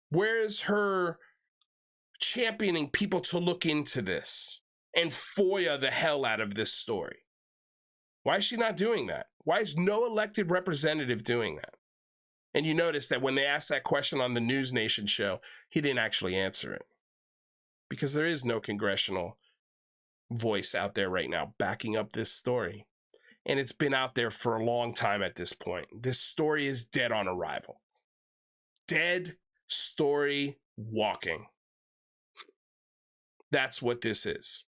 Where is her championing people to look into this and FOIA the hell out of this story? Why is she not doing that? Why is no elected representative doing that? And you notice that when they asked that question on the News Nation show, he didn't actually answer it. Because there is no congressional voice out there right now backing up this story. And it's been out there for a long time at this point. This story is dead on arrival. Dead story walking. That's what this is.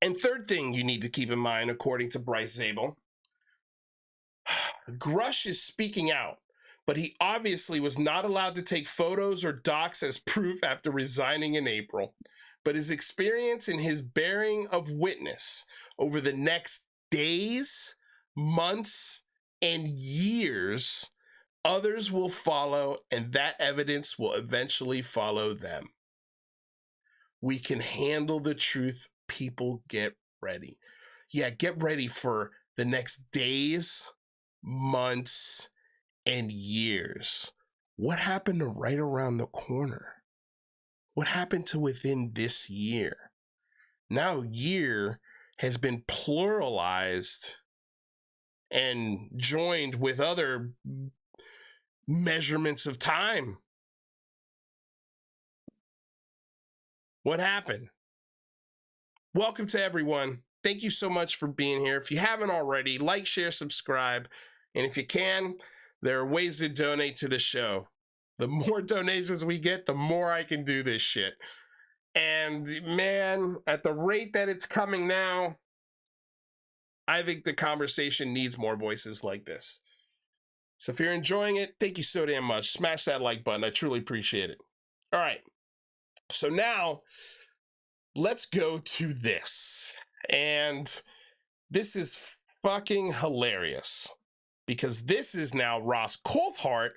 And third thing you need to keep in mind, according to Bryce Zabel, Grush is speaking out, but he obviously was not allowed to take photos or docs as proof after resigning in April. But his experience and his bearing of witness over the next days, months, and years, others will follow, and that evidence will eventually follow them. We can handle the truth. People, get ready. Yeah, get ready for the next days, months, and years. What happened to right around the corner? What happened to within this year? Now year has been pluralized and joined with other measurements of time. What happened? Welcome to everyone. Thank you so much for being here. If you haven't already, like, share, subscribe. And if you can, there are ways to donate to the show. The more donations we get, the more I can do this shit. And man, at the rate that it's coming now, I think the conversation needs more voices like this. So if you're enjoying it, thank you so damn much. Smash that like button. I truly appreciate it. All right. So now let's go to this. And this is fucking hilarious because this is now Ross Coulthart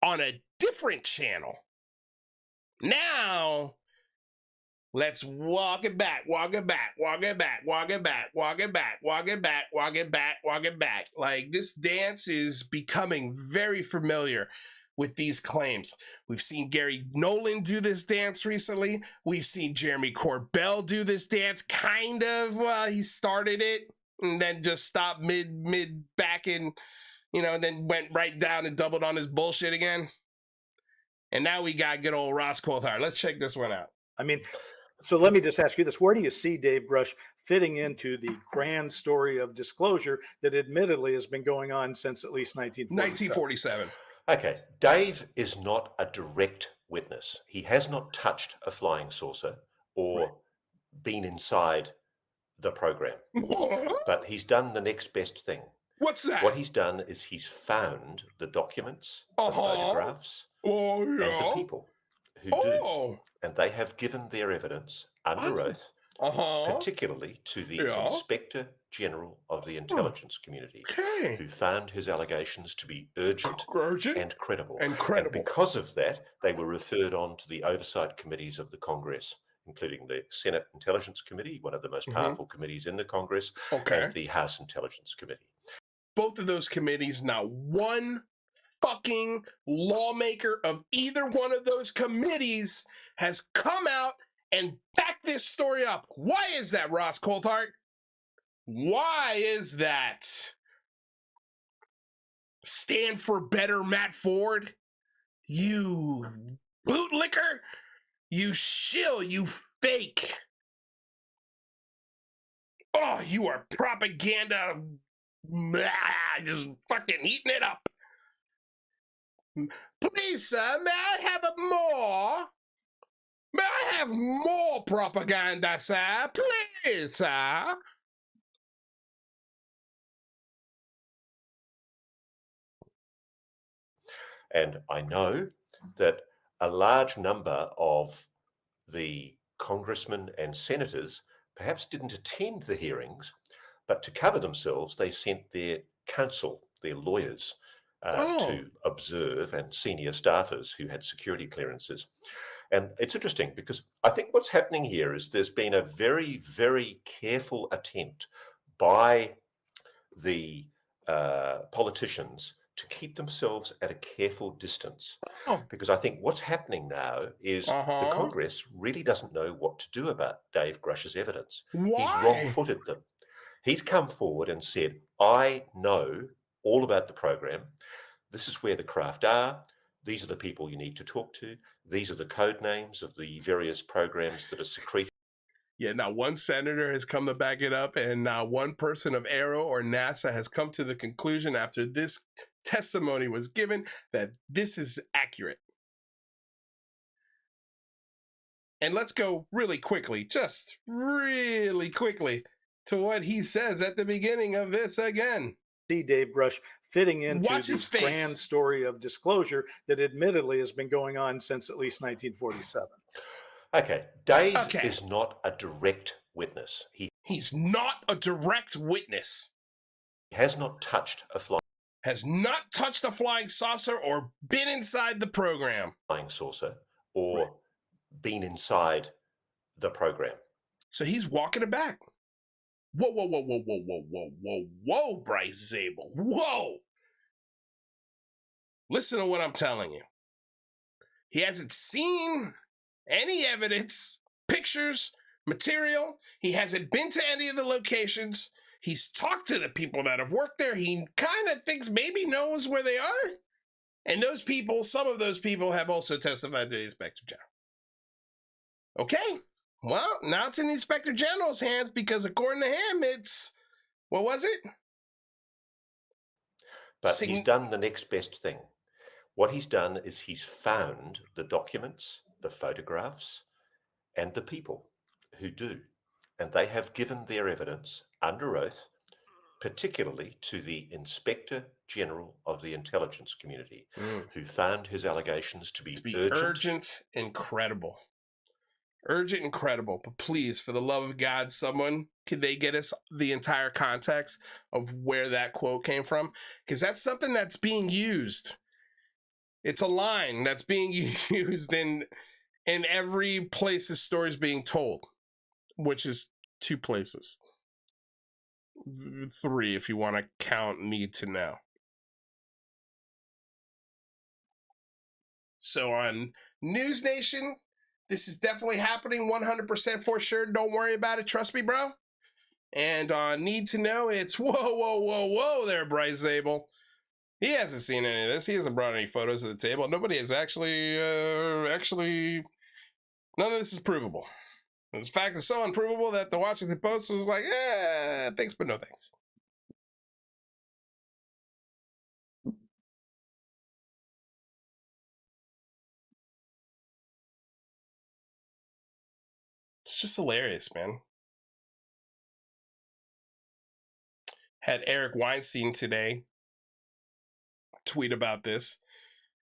on a different channel. Now, let's walk it back. Like, this dance is becoming very familiar. with these claims. We've seen Gary Nolan do this dance recently. We've seen Jeremy Corbell do this dance, kind of. He started it and then just stopped mid back in, and then went right down and doubled on his bullshit again. And now we got good old Ross Coulthard. Let's check this one out. I mean, so let me just ask you this. Where do you see Dave Grush fitting into the grand story of disclosure that admittedly has been going on since at least 1947? Okay, Dave is not a direct witness. He has not touched a flying saucer or been inside the program. But he's done the next best thing. What's that? What he's done is he's found the documents, the photographs, and the people who do. And they have given their evidence under oath, particularly to the Inspector General of the Intelligence Community, who found his allegations to be urgent and credible. And because of that, they were referred on to the oversight committees of the Congress, including the Senate Intelligence Committee, one of the most powerful committees in the Congress, and the House Intelligence Committee. Both of those committees, not one fucking lawmaker of either one of those committees has come out and backed this story up. Why is that, Ross Coulthard? Why is that? Stand for better, Matt Ford. You bootlicker. You shill. You fake. Oh, you are propaganda. Just fucking eating it up. Please, sir, may I have more? May I have more propaganda, sir? Please, sir. And I know that a large number of the congressmen and senators perhaps didn't attend the hearings, but to cover themselves, they sent their counsel, their lawyers, to observe, and senior staffers who had security clearances. And it's interesting because I think what's happening here is there's been a very, very careful attempt by the politicians to keep themselves at a careful distance. Because I think what's happening now is the Congress really doesn't know what to do about Dave Grush's evidence. Why? He's wrong-footed them. He's come forward and said, I know all about the program. This is where the craft are. These are the people you need to talk to. These are the code names of the various programs that are secreted. Yeah, not one senator has come to back it up, and not one person of Aero or NASA has come to the conclusion after this testimony was given that this is accurate. And let's go really quickly, just really quickly, to what he says at the beginning of this again. See Dave Grush fitting into the grand story of disclosure that admittedly has been going on since at least 1947. Okay, Dave is not a direct witness. He's not a direct witness. He has not touched a flying saucer or been inside the program. Flying saucer or been inside the program. So he's walking it back. Whoa, whoa, whoa, whoa, whoa, whoa, whoa, whoa, whoa, Bryce Zabel. Whoa. Listen to what I'm telling you. He hasn't seen any evidence, pictures, material. He hasn't been to any of the locations. He's talked to the people that have worked there. He kind of thinks maybe knows where they are. And those people, some of those people have also testified to the Inspector General. Okay. Well, now it's in the Inspector General's hands because according to him, it's, what was it? But he's done the next best thing. What he's done is he's found the documents, the photographs, and the people who do. And they have given their evidence under oath, particularly to the Inspector General of the Intelligence Community, who found his allegations to be urgent and credible. Urgent and credible. But please, for the love of God, someone, could they get us the entire context of where that quote came from? Because that's something that's being used. It's a line that's being used in every place the story's being told, which is 2 places. 3 if you want to count need to know. So on News Nation, this is definitely happening 100% for sure. Don't worry about it. Trust me, bro. And on Need to Know, it's whoa, whoa, whoa, whoa there, Bryce Zabel. He hasn't seen any of this. He hasn't brought any photos of the table. Nobody has actually, none of this is provable. In fact, it's so unprovable that the Washington Post was like, thanks, but no thanks. It's just hilarious, man. Had Eric Weinstein today tweet about this.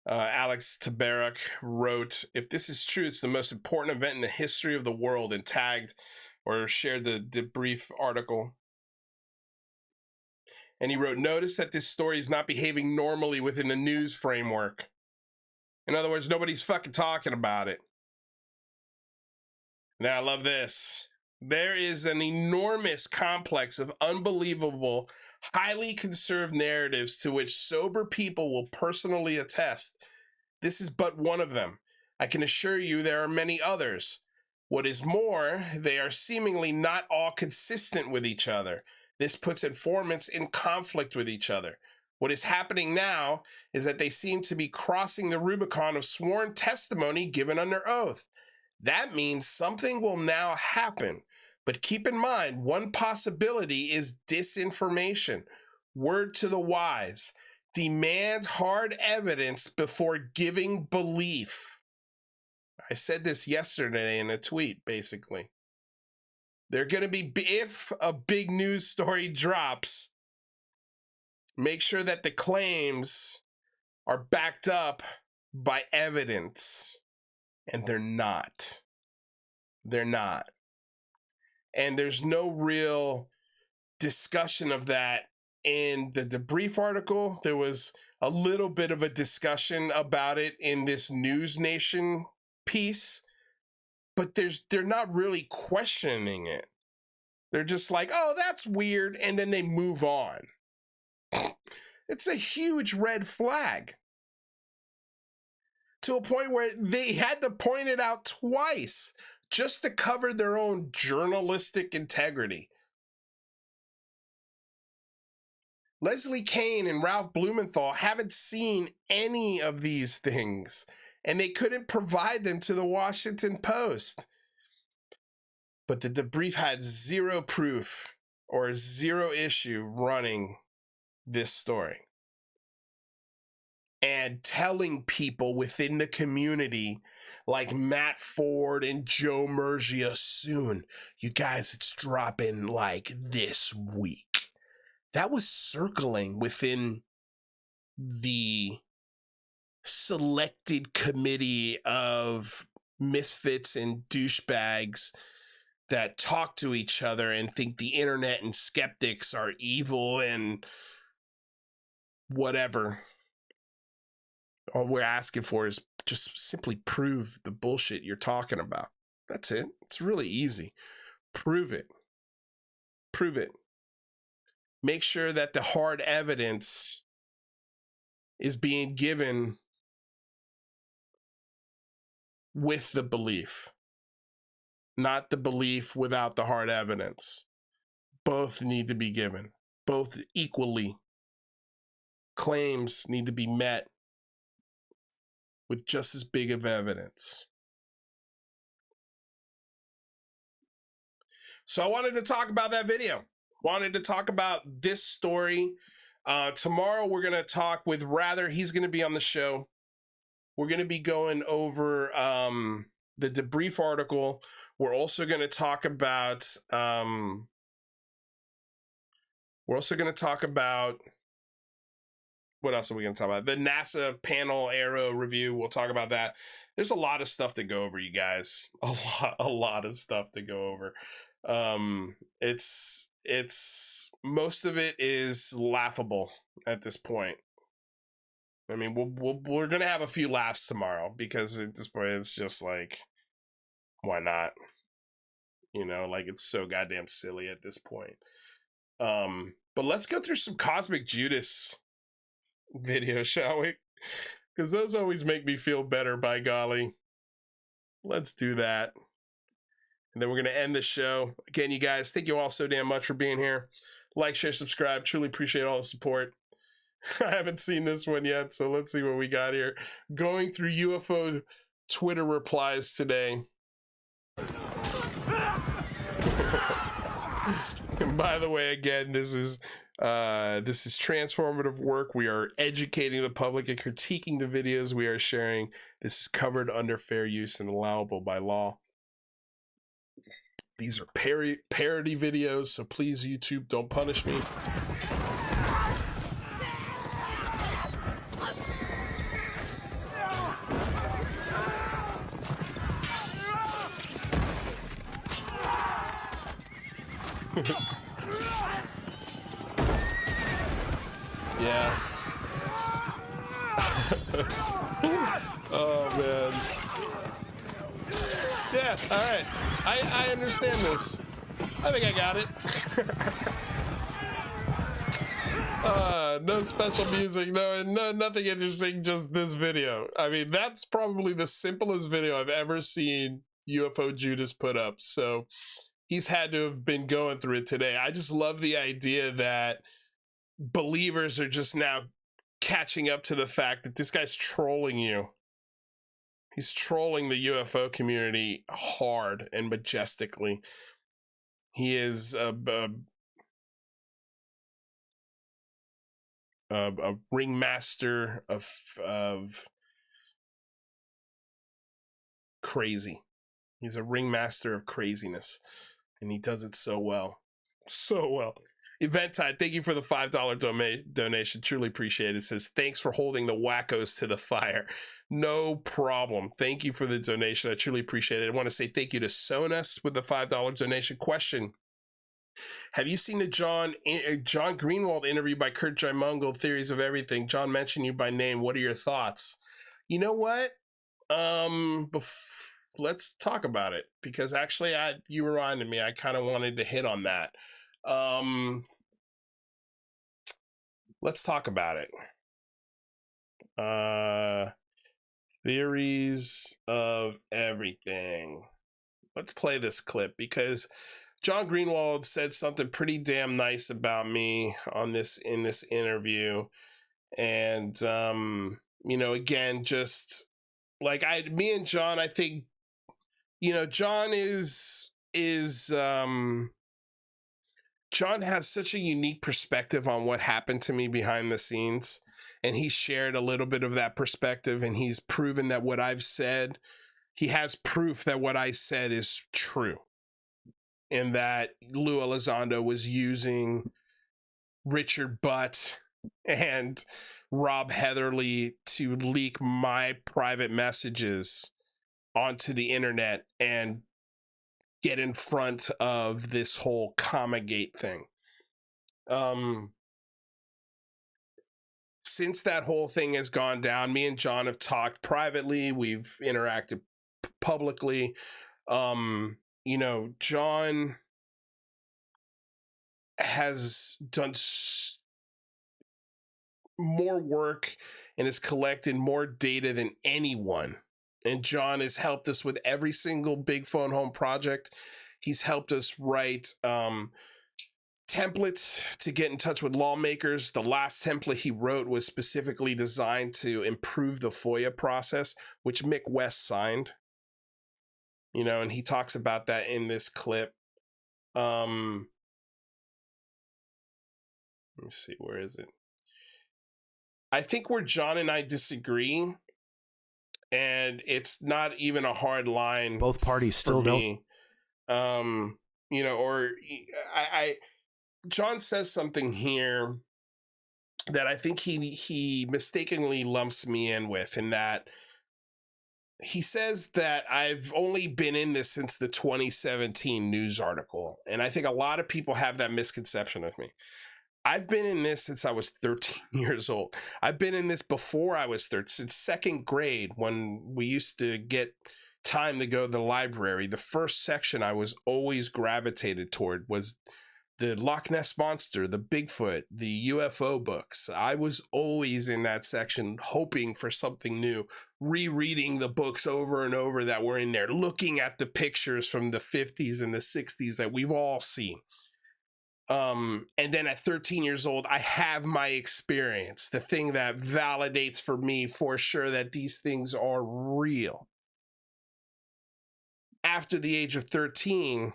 Alex Tabarrok wrote, if this is true, it's the most important event in the history of the world, and tagged or shared the debrief article. And he wrote, notice that this story is not behaving normally within the news framework. In other words, nobody's fucking talking about it. Now, I love this. There is an enormous complex of unbelievable, highly conserved narratives to which sober people will personally attest. This is but one of them. I can assure you there are many others. What is more, they are seemingly not all consistent with each other. This puts informants in conflict with each other. What is happening now is that they seem to be crossing the Rubicon of sworn testimony given under oath. That means something will now happen. But keep in mind, one possibility is disinformation. Word to the wise. Demand hard evidence before giving belief. I said this yesterday in a tweet, basically. They're going to be, if a big news story drops, make sure that the claims are backed up by evidence. And they're not. They're not. And there's no real discussion of that in the debrief article. There was a little bit of a discussion about it in this News Nation piece, but they're not really questioning it. They're just like, oh, that's weird, and then they move on. It's a huge red flag. To a point where they had to point it out twice just to cover their own journalistic integrity. Leslie Kean and Ralph Blumenthal haven't seen any of these things, and they couldn't provide them to the Washington Post. But the debrief had zero proof or zero issue running this story and telling people within the community like Matt Ford and Joe Murgia soon, you guys, it's dropping like this week. That was circling within the selected committee of misfits and douchebags that talk to each other and think the internet and skeptics are evil and whatever. All we're asking for is just simply prove the bullshit you're talking about. That's it. It's really easy. Prove it. Prove it. Make sure that the hard evidence is being given with the belief, not the belief without the hard evidence. Both need to be given, both equally. Claims need to be met with just as big of evidence. So I wanted to talk about that video. Wanted to talk about this story. Tomorrow we're going to talk with Rather. He's going to be on the show. We're going to be going over the debrief article. We're also going to talk about what else are we going to talk about? The NASA panel Arrow review. We'll talk about that. There's a lot of stuff to go over, you guys. A lot of stuff to go over. It's most of it is laughable at this point. I mean, we're gonna have a few laughs tomorrow because at this point it's just like, why not? You know, like it's so goddamn silly at this point. But let's go through some Cosmic Judas video, shall we? because those always make me feel better, by golly. Let's do that. And then we're going to end the show. Again, you guys, thank you all so damn much for being here. Like, share, subscribe. Truly appreciate all the support. I haven't seen this one yet, so let's see what we got here. Going through UFO Twitter replies today. And by the way, again, this is transformative work. We are educating the public and critiquing the videos we are sharing. This is covered under fair use and allowable by law. These are parody videos, so please, YouTube, don't punish me. Yeah. Oh, man. Yeah, all right. I understand this. I think I got it. No special music, no, nothing interesting, just this video. I mean, that's probably the simplest video I've ever seen UFO Judas put up. So he's had to have been going through it today. I just love the idea that believers are just now catching up to the fact that this guy's trolling you. He's trolling the UFO community hard and majestically. He is a ringmaster of crazy. He's a ringmaster of craziness, and he does it so well. So well. Eventide, thank you for the $5 donation. Truly appreciate it. It says, thanks for holding the wackos to the fire. No problem. Thank you for the donation. I truly appreciate it. I want to say thank you to Sonus with the $5 donation. Question: have you seen the John Greenwald interview by Kurt Jaimungal, Theories of Everything? John mentioned you by name. What are your thoughts? You know what? Let's talk about it, because actually you reminded me. I kind of wanted to hit on that. Let's talk about it. Theories of Everything. Let's play this clip, because John Greenwald said something pretty damn nice about me in this interview. And you know, again, just like me and John, I think, you know, John John has such a unique perspective on what happened to me behind the scenes, and he shared a little bit of that perspective, and he's proven that what I've said, he has proof that what I said is true, and that Lou Elizondo was using Richard Butt and Rob Heatherly to leak my private messages onto the internet and get in front of this whole Comagate thing. Since that whole thing has gone down, me and John have talked privately. We've interacted publicly. You know, John has done more work and has collected more data than anyone. And John has helped us with every single Big Phone Home project. He's helped us write templates to get in touch with lawmakers. The last template he wrote was specifically designed to improve the FOIA process, which Mick West signed. You know, and he talks about that in this clip. Let me see, where is it? I think where John and I disagree, and it's not even a hard line. Both parties still don't. You know, or John says something here that I think he mistakenly lumps me in with, in that he says that I've only been in this since the 2017 news article. And I think a lot of people have that misconception of me. I've been in this since I was 13 years old. I've been in this before I was 13, since second grade, when we used to get time to go to the library. The first section I was always gravitated toward was the Loch Ness Monster, the Bigfoot, the UFO books. I was always in that section hoping for something new, rereading the books over and over that were in there, looking at the pictures from the 50s and the 60s that we've all seen. And then at 13 years old, I have my experience, the thing that validates for me for sure that these things are real. After the age of 13,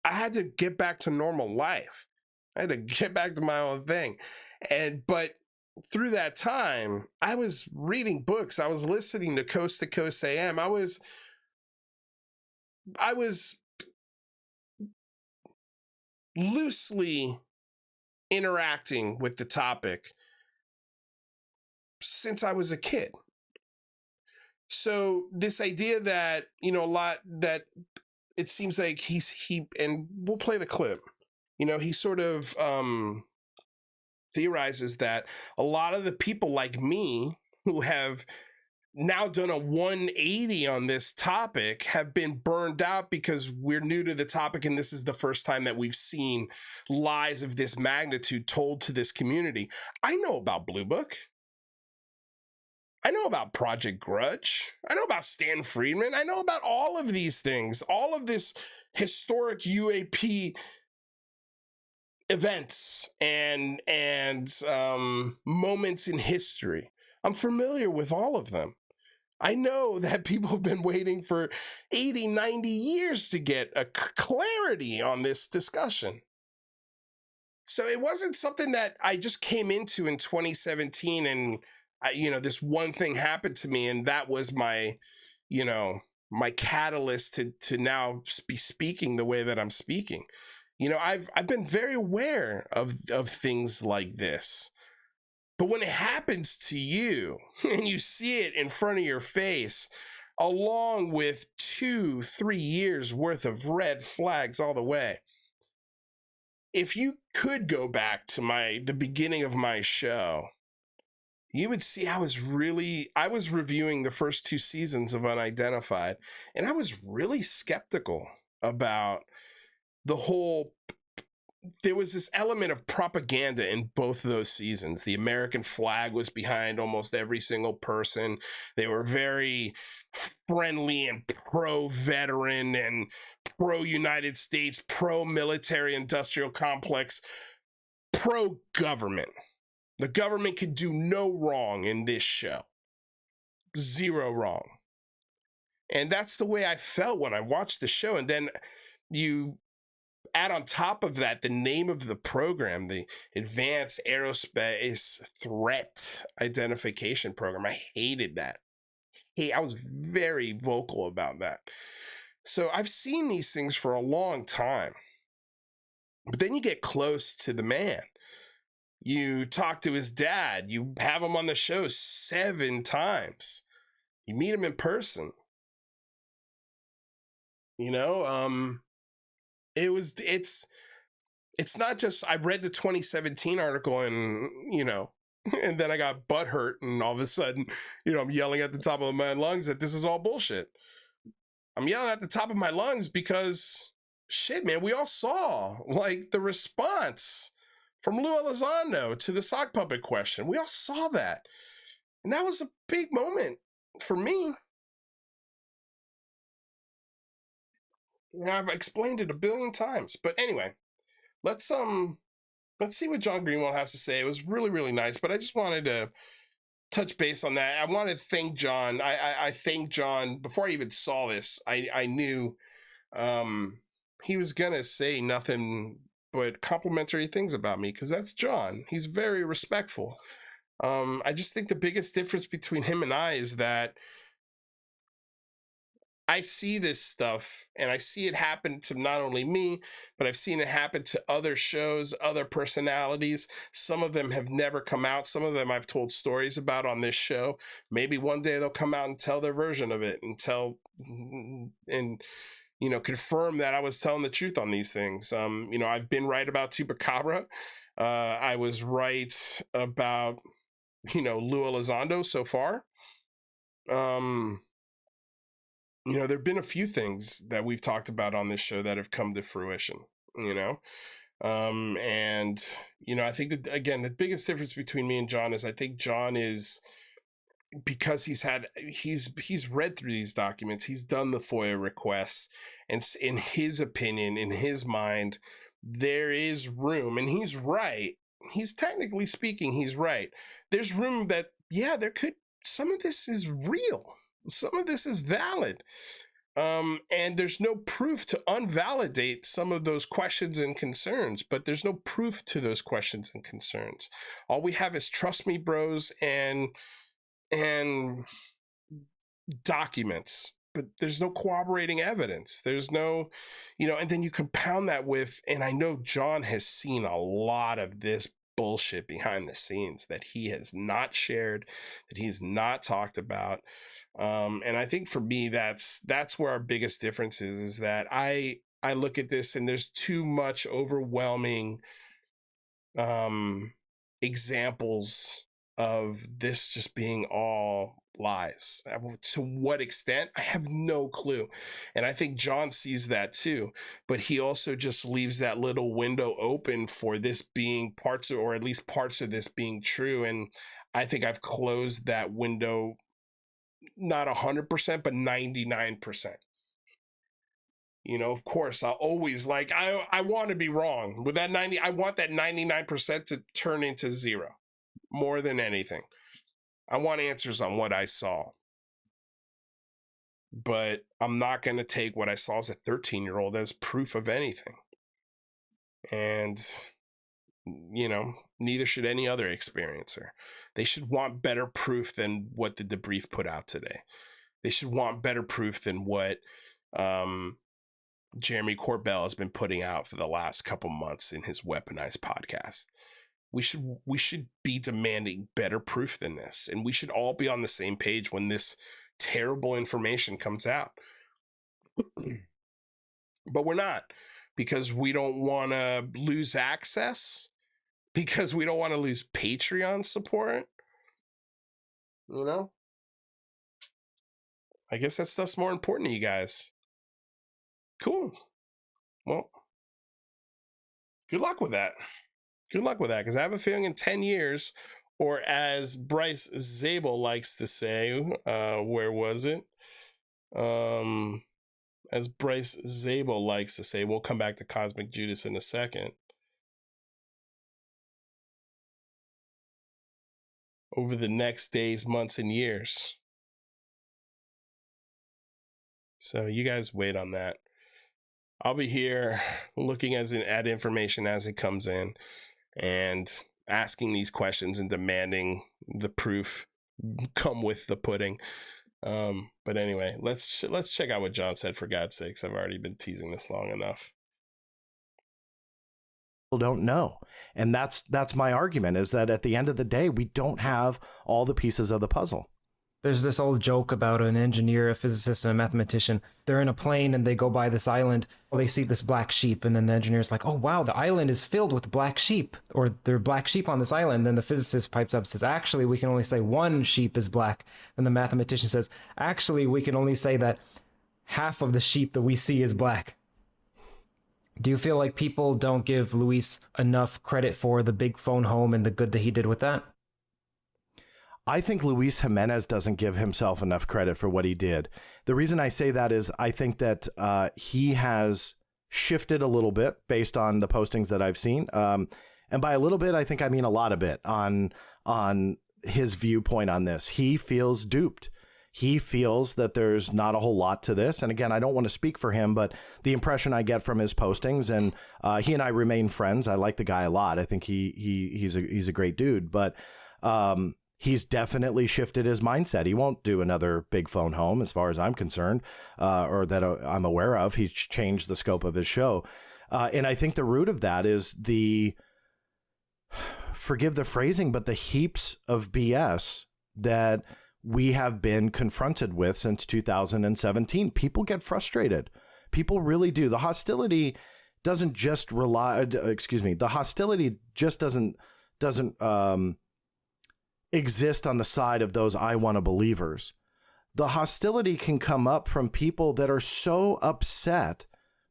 I had to get back to normal life. I had to get back to my own thing. But through that time, I was reading books. I was listening to Coast AM. I was loosely interacting with the topic since I was a kid. So this idea that, a lot that it seems like and we'll play the clip, he sort of theorizes that a lot of the people like me who have now done a 180 on this topic have been burned out because we're new to the topic and this is the first time that we've seen lies of this magnitude told to this community. I know about Blue Book. I know about Project Grudge. I know about Stan Friedman. I know about all of these things, all of this historic UAP events and moments in history. I'm familiar with all of them. I know that people have been waiting for 80, 90 years to get a clarity on this discussion. So it wasn't something that I just came into in 2017 and this one thing happened to me and that was my, my catalyst to now be speaking the way that I'm speaking. I've been very aware of things like this. But when it happens to you and you see it in front of your face, along with 2-3 years worth of red flags all the way, if you could go back to the beginning of my show, you would see I was reviewing the first 2 seasons of Unidentified, and I was really skeptical about the whole. There was this element of propaganda in both of those seasons. The American flag was behind almost every single person. They were very friendly and pro-veteran and pro-United States, pro-military industrial complex, pro-government. The government could do no wrong in this show. 0 wrong. And that's the way I felt when I watched the show. And then you add on top of that the name of the program, the Advanced Aerospace Threat Identification Program. I hated that. I was very vocal about that. So I've seen these things for a long time. But then you get close to the man. You talk to his dad. You have him on the show 7 times. You meet him in person. It's not just, I read the 2017 article and, and then I got butthurt and all of a sudden, I'm yelling at the top of my lungs that this is all bullshit. I'm yelling at the top of my lungs because shit, man, we all saw the response from Lou Elizondo to the sock puppet question. We all saw that. And that was a big moment for me. I've explained it a billion times, but anyway, let's see what John Greenwald has to say. It was really, really nice, but I just wanted to touch base on that. I want to thank John. I thanked John before I even saw this. I knew he was gonna say nothing but complimentary things about me because that's John. He's very respectful. I just think the biggest difference between him and I is that I see this stuff and I see it happen to not only me, but I've seen it happen to other shows, other personalities. Some of them have never come out. Some of them I've told stories about on this show. Maybe one day they'll come out and tell their version of it and confirm that I was telling the truth on these things. I've been right about Chupacabra. I was right about, Lou Elizondo so far. There've been a few things that we've talked about on this show that have come to fruition, And, you know, I think that, again, the biggest difference between me and John is I think John is, because he's read through these documents, he's done the FOIA requests, and in his opinion, in his mind, there is room, and he's right. He's technically speaking, he's right. There's room that, yeah, some of this is real. Some of this is valid. And there's no proof to invalidate some of those questions and concerns, but there's no proof to those questions and concerns. All we have is trust me, bros, and documents, but there's no corroborating evidence. There's no, you know, and then you compound that with, and I know John has seen a lot of this bullshit behind the scenes that he has not shared, that he's not talked about. And I think for me, that's where our biggest difference is that I look at this and there's too much overwhelming examples of this just being all lies. To what extent, I have no clue. And I think John sees that too, but he also just leaves that little window open for this being or at least parts of this being true. And I think I've closed that window, not 100%, but 99%. You know, of course, I'll always I want to be wrong with that 90. I want that 99% to turn into 0 more than anything. I want answers on what I saw, but I'm not going to take what I saw as a 13-year-old as proof of anything. And, you know, neither should any other experiencer. They should want better proof than what the debrief put out today. They should want better proof than what Jeremy Corbell has been putting out for the last couple months in his Weaponized podcast. We should be demanding better proof than this, and we should all be on the same page when this terrible information comes out. But we're not, because we don't want to lose access, because we don't want to lose Patreon support. You know? I guess that stuff's more important to you guys. Cool. Well, good luck with that. Good luck with that, because I have a feeling in 10 years, or as Bryce Zabel likes to say, where was it? As Bryce Zabel likes to say, we'll come back to Cosmic Judas in a second. Over the next days, months, and years. So you guys wait on that. I'll be here looking at information as it comes in, and asking these questions and demanding the proof come with the pudding. But anyway, let's check out what John said, for God's sakes. I've already been teasing this long enough. People don't know. And that's my argument, is that at the end of the day, we don't have all the pieces of the puzzle. There's this old joke about an engineer, a physicist, and a mathematician. They're in a plane and they go by this island. They see this black sheep, and then the engineer's like, oh, wow, the island is filled with black sheep, or there are black sheep on this island. Then the physicist pipes up and says, actually, we can only say one sheep is black. And the mathematician says, actually, we can only say that half of the sheep that we see is black. Do you feel like people don't give Luis enough credit for the big phone home and the good that he did with that? I think Luis Jimenez doesn't give himself enough credit for what he did. The reason I say that is I think that he has shifted a little bit based on the postings that I've seen. And by a little bit, I think I mean a lot of it on his viewpoint on this. He feels duped. He feels that there's not a whole lot to this. And again, I don't want to speak for him, but the impression I get from his postings, and he and I remain friends. I like the guy a lot. I think he's a great dude, but he's definitely shifted his mindset. He won't do another big phone home, as far as I'm concerned, or that I'm aware of. He's changed the scope of his show. And I think the root of that is forgive the phrasing, but the heaps of BS that we have been confronted with since 2017. People get frustrated. People really do. The hostility doesn't just the hostility just doesn't exist on the side of those I wanna believers. The hostility can come up from people that are so upset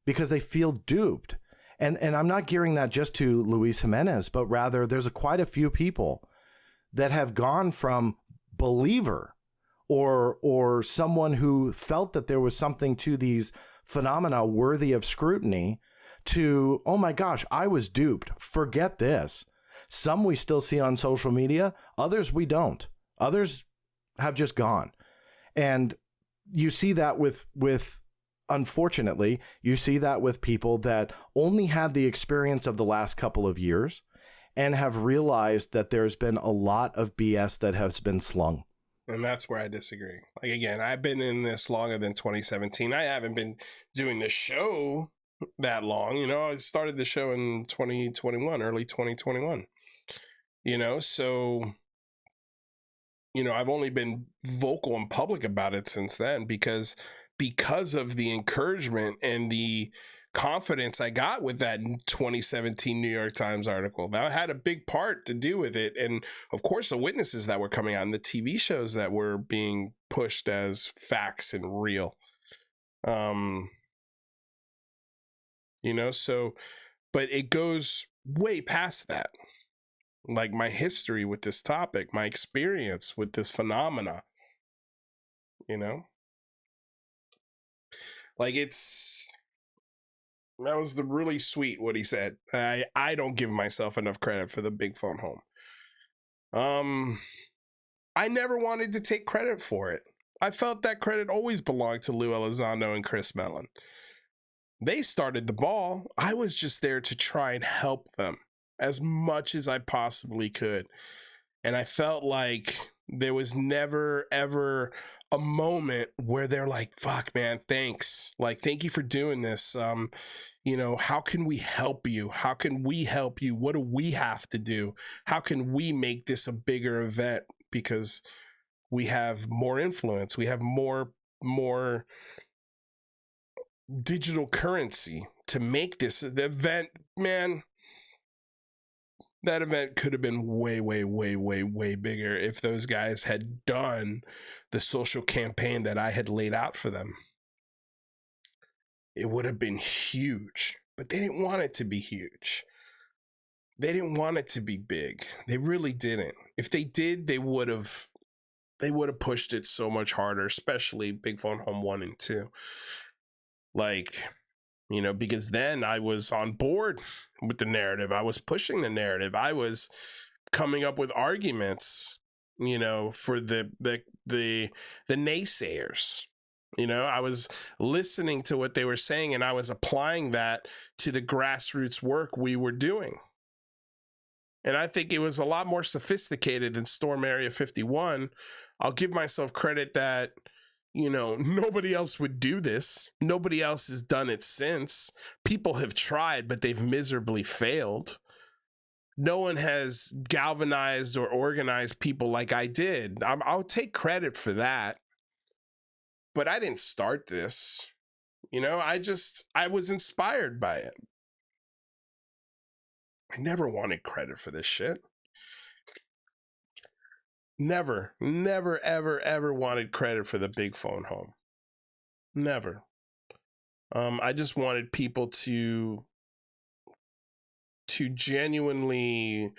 because they feel duped. And I'm not gearing that just to Luis Jimenez, but rather there's quite a few people that have gone from believer or someone who felt that there was something to these phenomena worthy of scrutiny to, oh my gosh, I was duped. Forget this. Some we still see on social media, others we don't. Others have just gone. And you see that with unfortunately, you see that with people that only had the experience of the last couple of years and have realized that there's been a lot of BS that has been slung. And that's where I disagree. Like, again, I've been in this longer than 2017. I haven't been doing the show that long. You know, I started the show in 2021, early 2021. You know, so, you know, I've only been vocal and public about it since then because of the encouragement and the confidence I got with that 2017 New York Times article. That had a big part to do with it. And of course, the witnesses that were coming out and the TV shows that were being pushed as facts and real. You know, so, but it goes way past that. Like my history with this topic, my experience with this phenomena, you know, like that was the really sweet what he said. I don't give myself enough credit for the big phone home. I never wanted to take credit for it. I felt that credit always belonged to Lou Elizondo and Chris Mellon. They started the ball. I was just there to try and help them as much as I possibly could. And I felt like there was never, ever a moment where they're like, fuck, man, thanks. Like, thank you for doing this. You know, how can we help you? How can we help you? What do we have to do? How can we make this a bigger event? Because we have more influence. We have more digital currency to make this the event, man. That event could have been way, way, way, way, way bigger if those guys had done the social campaign that I had laid out for them. It would have been huge, but they didn't want it to be huge. They didn't want it to be big. They really didn't. If they did, they would have pushed it so much harder, especially Big Phone Home 1 and 2. Like, you know, because then I was on board with the narrative. I was pushing the narrative. I was coming up with arguments, you know, for the naysayers. You know, I was listening to what they were saying and I was applying that to the grassroots work we were doing. And I think it was a lot more sophisticated than Storm Area 51. I'll give myself credit that, you know, nobody else would do this. Nobody else has done it since. People have tried, but they've miserably failed. No one has galvanized or organized people like I did. I'll take credit for that. But I didn't start this. You know, I was inspired by it. I never wanted credit for this shit. Never, ever, ever wanted credit for the big phone home. Never. I just wanted people to genuinely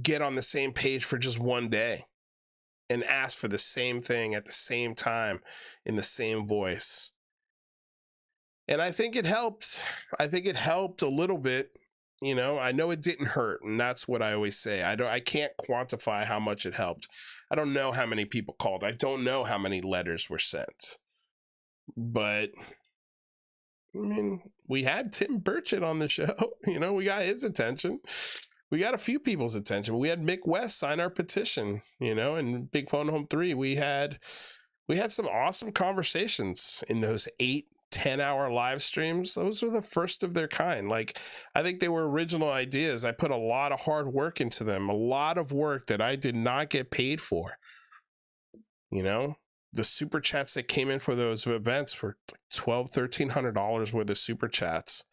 get on the same page for just one day and ask for the same thing at the same time in the same voice. And I think it helped. I think it helped a little bit. You know, I know it didn't hurt, and that's what I always say. I can't quantify how much it helped. I don't know how many people called. I don't know how many letters were sent. But I mean, we had Tim Burchett on the show. You know, we got his attention. We got a few people's attention. We had Mick West sign our petition, you know, and Big Phone Home 3. We had some awesome conversations in those 8-10-hour live streams. Those were the first of their kind. Like, I think they were original ideas. I put a lot of hard work into them, a lot of work that I did not get paid for. You know, the super chats that came in for those events for $1,200-$1,300 worth of super chats.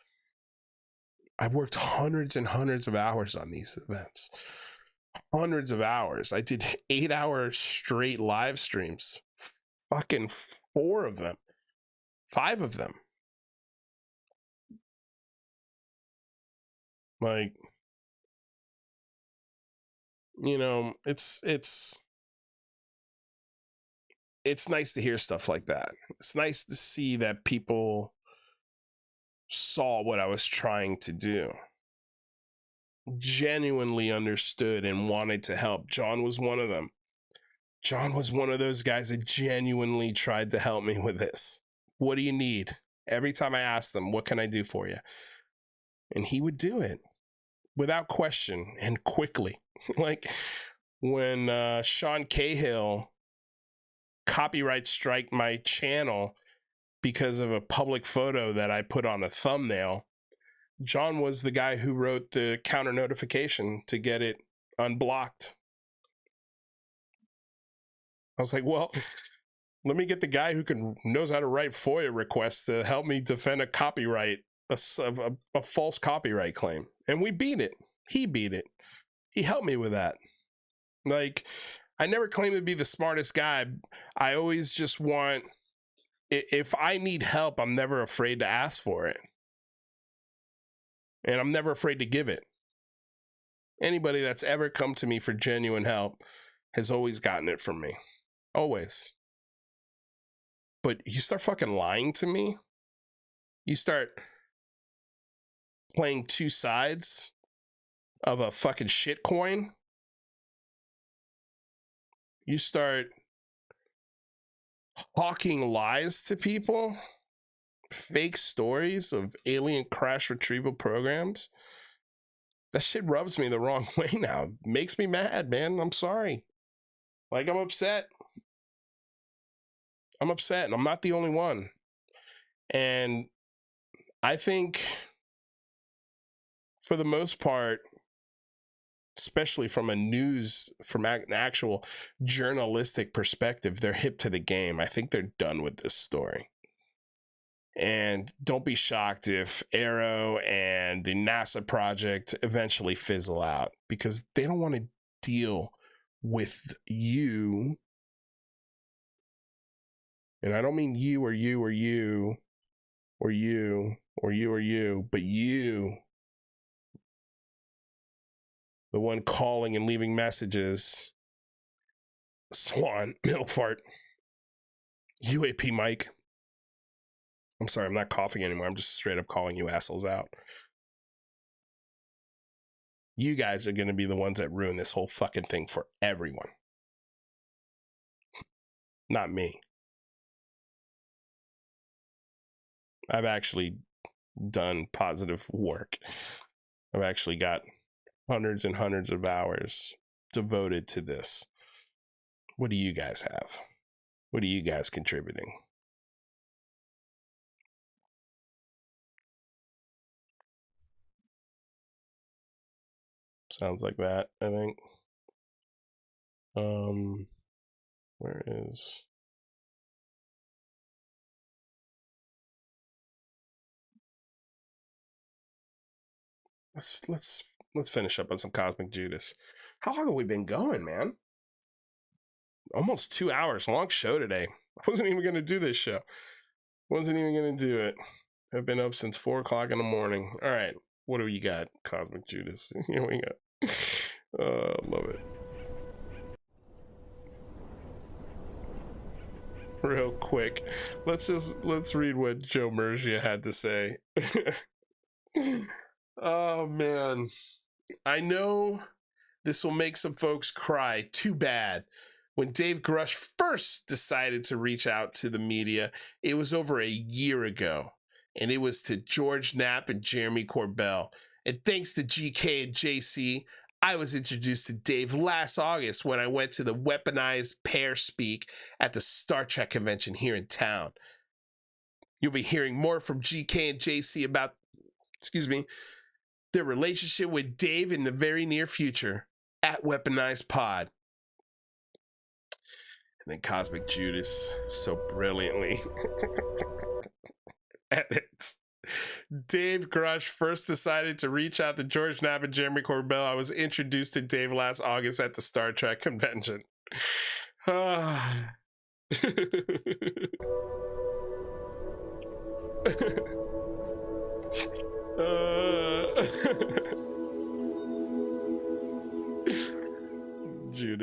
I worked hundreds and hundreds of hours on these events. Hundreds of hours. I did 8-hour straight live streams. Fucking 4 of them. 5 of them. Like, you know, it's nice to hear stuff like that. It's nice to see that people saw what I was trying to do, genuinely understood and wanted to help. John was one of them. John was one of those guys that genuinely tried to help me with this. What do you need? Every time I asked him, what can I do for you? And he would do it without question and quickly. Like when Sean Cahill copyright strike my channel because of a public photo that I put on a thumbnail, John was the guy who wrote the counter notification to get it unblocked. I was like, well, let me get the guy who knows how to write FOIA requests to help me defend a copyright, a false copyright claim. And we beat it. He beat it. He helped me with that. Like, I never claim to be the smartest guy. I always just want, if I need help, I'm never afraid to ask for it. And I'm never afraid to give it. Anybody that's ever come to me for genuine help has always gotten it from me. Always. But you start fucking lying to me, you start playing two sides of a fucking shit coin, you start hawking lies to people, fake stories of alien crash retrieval programs, that shit rubs me the wrong way now. It makes me mad, man. I'm sorry. Like, I'm upset. I'm upset, and I'm not the only one. And I think, for the most part, especially from an actual journalistic perspective, they're hip to the game. I think they're done with this story. And don't be shocked if Arrow and the NASA project eventually fizzle out, because they don't want to deal with you. And I don't mean you or you or you or you or you or you, but you, the one calling and leaving messages. Swan, Milkfart, UAP Mike. I'm sorry, I'm not coughing anymore. I'm just straight up calling you assholes out. You guys are going to be the ones that ruin this whole fucking thing for everyone. Not me. I've actually done positive work. I've actually got hundreds and hundreds of hours devoted to this. What do you guys have? What are you guys contributing? Sounds like that, I think. Where is... Let's finish up on some Cosmic Judas. How long have we been going, man? Almost 2 hours. Long show today. I wasn't even going to do this show. Wasn't even going to do it. I've been up since 4 o'clock in the morning. All right. What do you got, Cosmic Judas? Here we go. Love it. Real quick. Let's read what Joe Mergia had to say. Oh, man. I know this will make some folks cry. Too bad. When Dave Grush first decided to reach out to the media, it was over a year ago. And it was to George Knapp and Jeremy Corbell. And thanks to GK and JC, I was introduced to Dave last August when I went to the Weaponized Pair Speak at the Star Trek convention here in town. You'll be hearing more from GK and JC about, their relationship with Dave in the very near future at Weaponized Pod. And then Cosmic Judas so brilliantly edits. Dave Grush first decided to reach out to George Knapp and Jeremy Corbell. I was introduced to Dave last August at the Star Trek convention.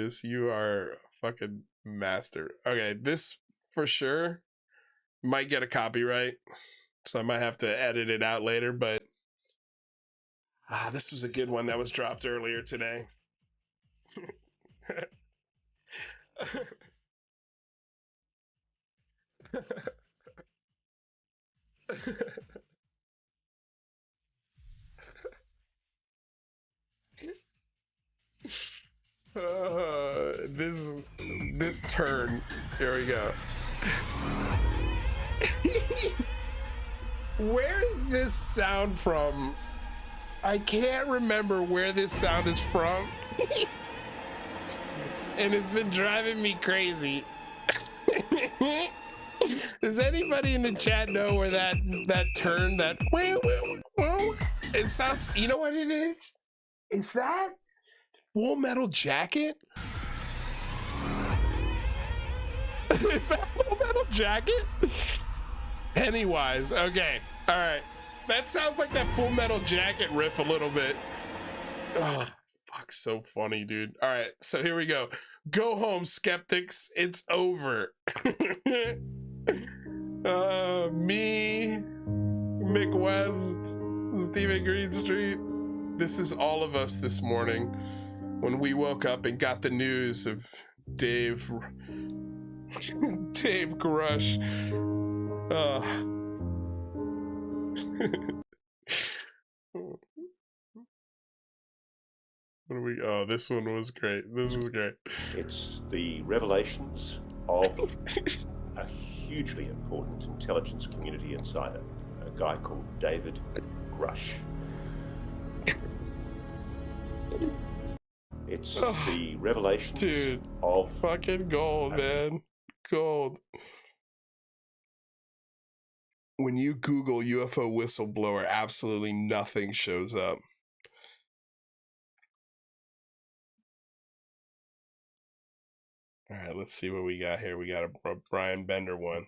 Judas, you are a fucking master. Okay, this for sure might get a copyright, so I might have to edit it out later, but this was a good one that was dropped earlier today. This turn. Here we go. Where is this sound from? I can't remember where this sound is from. And it's been driving me crazy. Does anybody in the chat know where that turn, that it sounds, you know what it is? Is that Full Metal Jacket? Is that Full Metal Jacket? Pennywise. Okay. All right. That sounds like that Full Metal Jacket riff a little bit. Oh, fuck. So funny, dude. All right. So here we go. Go home, skeptics. It's over. Me, Mick West, Stephen Greenstreet. This is all of us this morning when we woke up and got the news of Dave Grush. Oh, this one was great. This was great. It's the revelations of a hugely important intelligence community insider, a guy called David Grush. It's the revelations, dude, of fucking gold, man. Gold. When you Google UFO whistleblower, absolutely nothing shows up. All right, let's see what we got here. We got a Brian Bender one.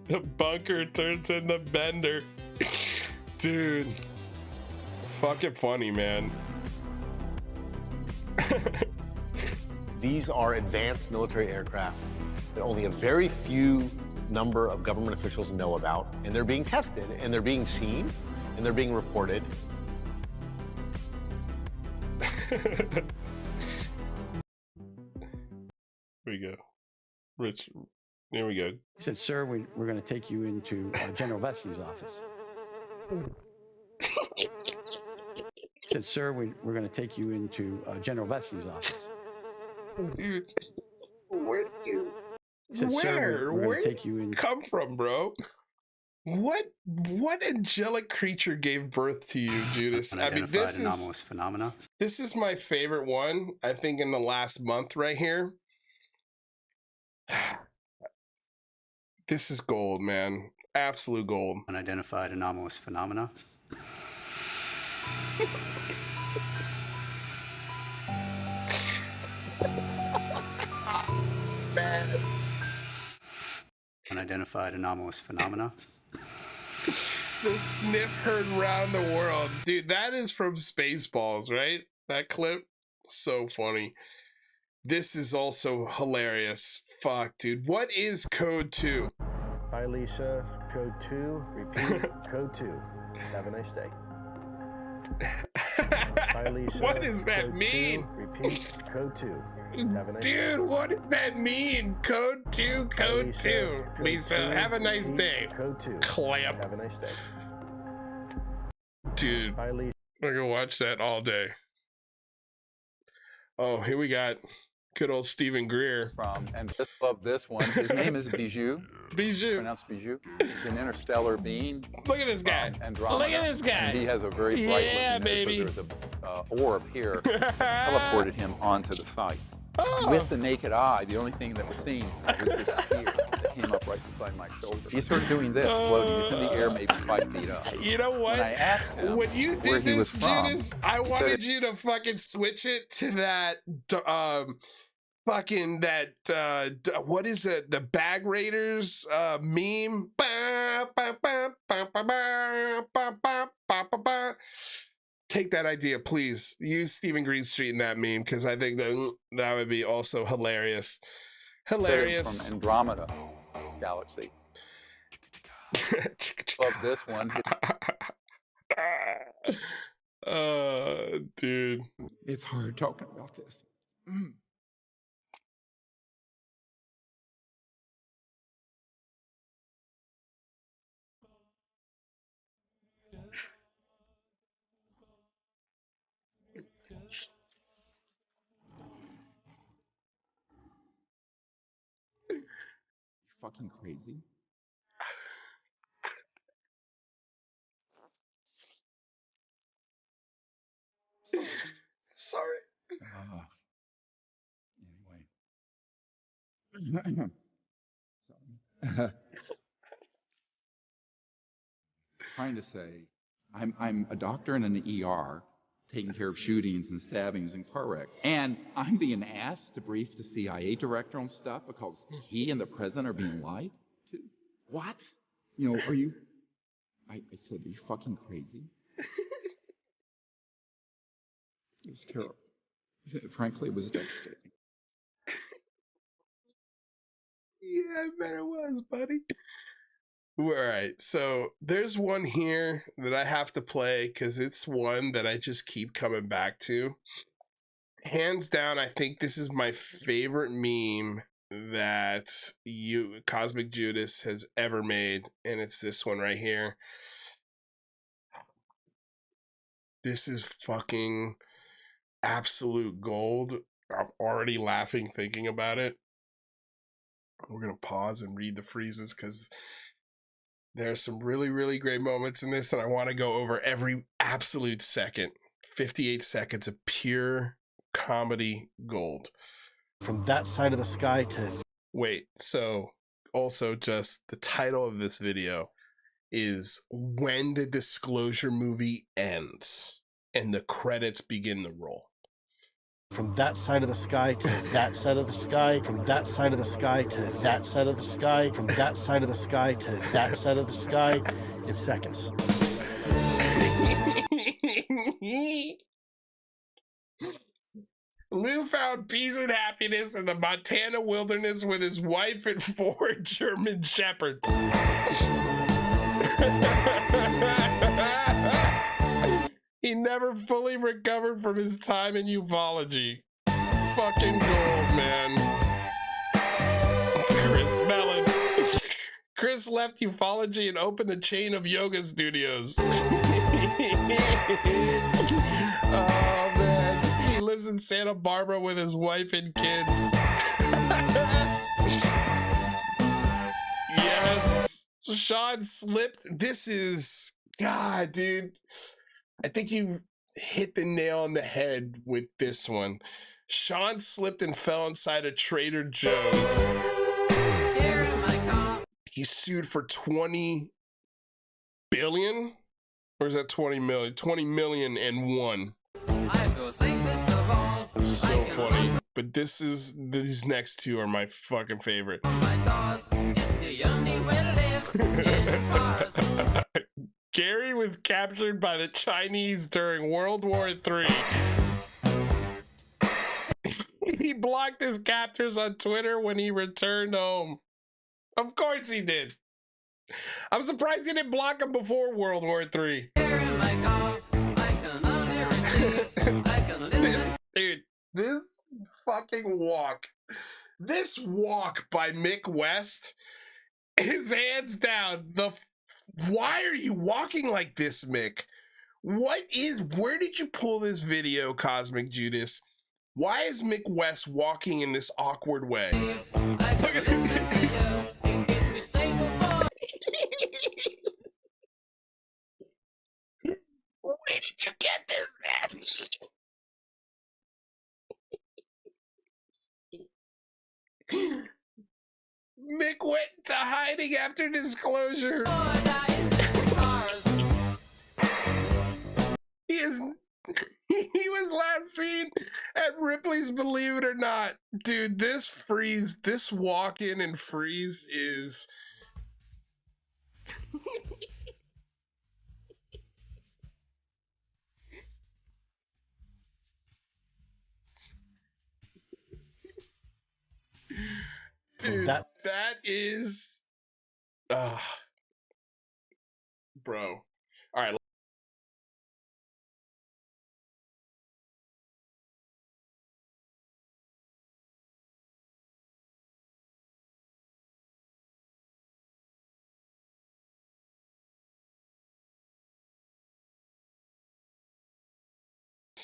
The bunker turns into Bender. Dude. Fucking funny, man. These are advanced military aircraft that only a very few number of government officials know about, and they're being tested, and they're being seen, and they're being reported. Here we go. Rich, here we go. He said, sir, we're going to take you into General Vesey's office. He said, sir, we're going to take you into General Vesey's office. Dude, where do you... Said, where did you come from, bro? What angelic creature gave birth to you, Judas? I mean, this is phenomena. This is my favorite one, I think, in the last month right here. This is gold, man. Absolute gold. Unidentified anomalous phenomena. Bad. Unidentified anomalous phenomena. The sniff heard round the world. Dude, that is from Spaceballs, right? That clip? So funny. This is also hilarious. Fuck, dude. What is code 2? Hi, Lisa. Code 2. Repeat. Code 2. Have a nice day. Hi, Lisa. What does that code mean? 2. Repeat. Code 2. Have a nice Dude, day. what does that mean? Code 2, code Lisa, 2. code Lisa, 2, have a nice repeat, day. Code 2. Clamp. Have a nice day. Dude, Hi, Lisa. I can watch that all day. Oh, here we got good old Stephen Greer. And just love this one. His name is Bijou. Bijou. Pronounced Bijou. He's an interstellar being. Look at this guy. Andromeda. Look at this guy. And he has a very bright yeah, baby. So there's a orb here that teleported him onto the site. Oh. With the naked eye, the only thing that was seen was this sphere that came up right beside my shoulder. He started doing this, floating. He's in the air maybe 5 feet up. You know what? When I asked him when you where did he was this, from, Judas, I wanted you to fucking switch it to that, fucking that, what is it? The Bag Raiders meme. take that idea, please. Use Stephen Greenstreet in that meme, because I think that would be also hilarious. Hilarious. From Andromeda galaxy. Love this one. Dude. It's hard talking about this. You're fucking crazy. Sorry. Anyway. Sorry. Trying to say, I'm a doctor in an ER taking care of shootings and stabbings and car wrecks. And I'm being asked to brief the CIA director on stuff because he and the president are being lied to. What? You know, are you... I said, are you fucking crazy? It was terrible. Frankly, it was devastating. Yeah, I bet it was, buddy. All right, so there's one here that I have to play because it's one that I just keep coming back to. Hands down, I think this is my favorite meme that Cosmic Judas has ever made, and it's this one right here. This is fucking absolute gold. I'm already laughing thinking about it. We're gonna pause and read the freezes because there are some really, really great moments in this, and I want to go over every absolute second. 58 seconds of pure comedy gold. From that side of the sky to... Wait, so also just the title of this video is When the Disclosure Movie Ends, and the credits begin to roll. From that side of the sky to that side of the sky, from that side of the sky to that side of the sky, from that side of the sky to that side of the sky in seconds. Lou found peace and happiness in the Montana wilderness with his wife and 4 German shepherds. He never fully recovered from his time in ufology. Fucking gold, man. Chris Mellon. Chris left ufology and opened a chain of yoga studios. Oh, man. He lives in Santa Barbara with his wife and kids. Yes. Sean slipped. This is... God, dude. I think you hit the nail on the head with this one. Sean slipped and fell inside a Trader Joe's. He's sued for 20 billion? Or is that 20 million? 20 million and won. So funny. But these next two are my fucking favorite. Gary was captured by the Chinese during World War III. He blocked his captors on Twitter when he returned home. Of course he did. I'm surprised he didn't block him before World War III. This fucking walk. This walk by Mick West is hands down why are you walking like this, Mick? Where did you pull this video, Cosmic Judas? Why is Mick West walking in this awkward way? Look at this. Where did you get this, man? Mick went to hiding after disclosure. He was last seen at Ripley's Believe It or Not. Dude, this walk in and freeze is... Dude, that is, bro. All right.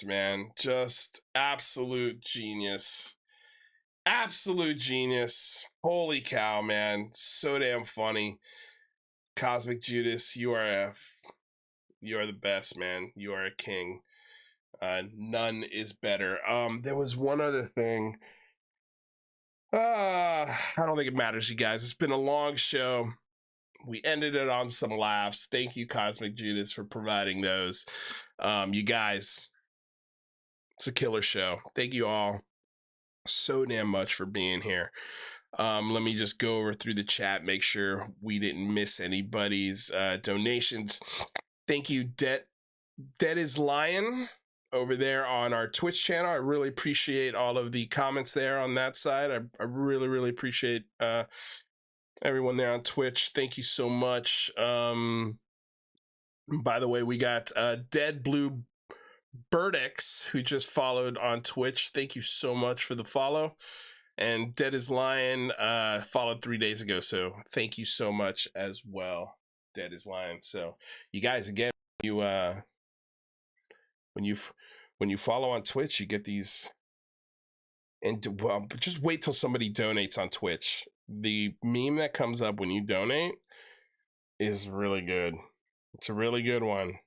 Man, just absolute genius. Absolute genius. Holy cow, man. So damn funny. Cosmic Judas, you are the best, man. You are a king. None is better. There was one other thing. I don't think it matters, you guys. It's been a long show. We ended it on some laughs. Thank you, Cosmic Judas, for providing those. You guys, it's a killer show. Thank you all so damn much for being here. Let me just go over through the chat, make sure we didn't miss anybody's donations. Thank you, Dead is Lion over there on our Twitch channel. I really appreciate all of the comments there on that side. I really, really appreciate everyone there on Twitch. Thank you so much. By the way, we got Dead Blue Burdix, who just followed on Twitch. Thank you so much for the follow. And Dead is Lion followed 3 days ago, so thank you so much as well, Dead is Lion. So you guys, again, you when you follow on Twitch, you get these. And well, just wait till somebody donates on Twitch. The meme that comes up when you donate is really good. It's a really good one.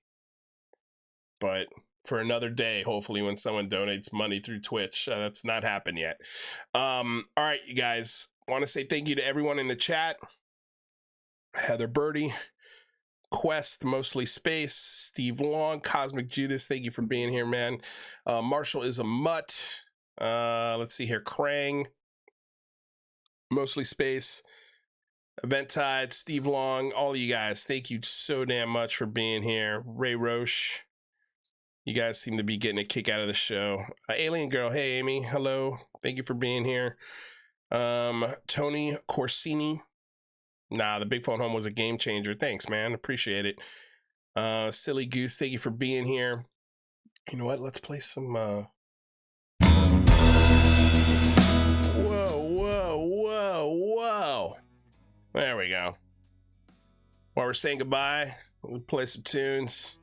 But for another day, hopefully, when someone donates money through Twitch. That's not happened yet. All right, you guys. I want to say thank you to everyone in the chat. Heather Birdie, Quest, Mostly Space, Steve Long, Cosmic Judas, thank you for being here, man. Marshall is a mutt. Let's see here. Krang, Mostly Space, Eventide, Steve Long, all of you guys, thank you so damn much for being here. Ray Roche, you guys seem to be getting a kick out of the show. Alien Girl, hey Amy, hello. Thank you for being here. Tony Corsini. Nah, the Big Phone Home was a game changer. Thanks, man. Appreciate it. Silly Goose, thank you for being here. You know what? Let's play some whoa. There we go. While we're saying goodbye, we'll play some tunes.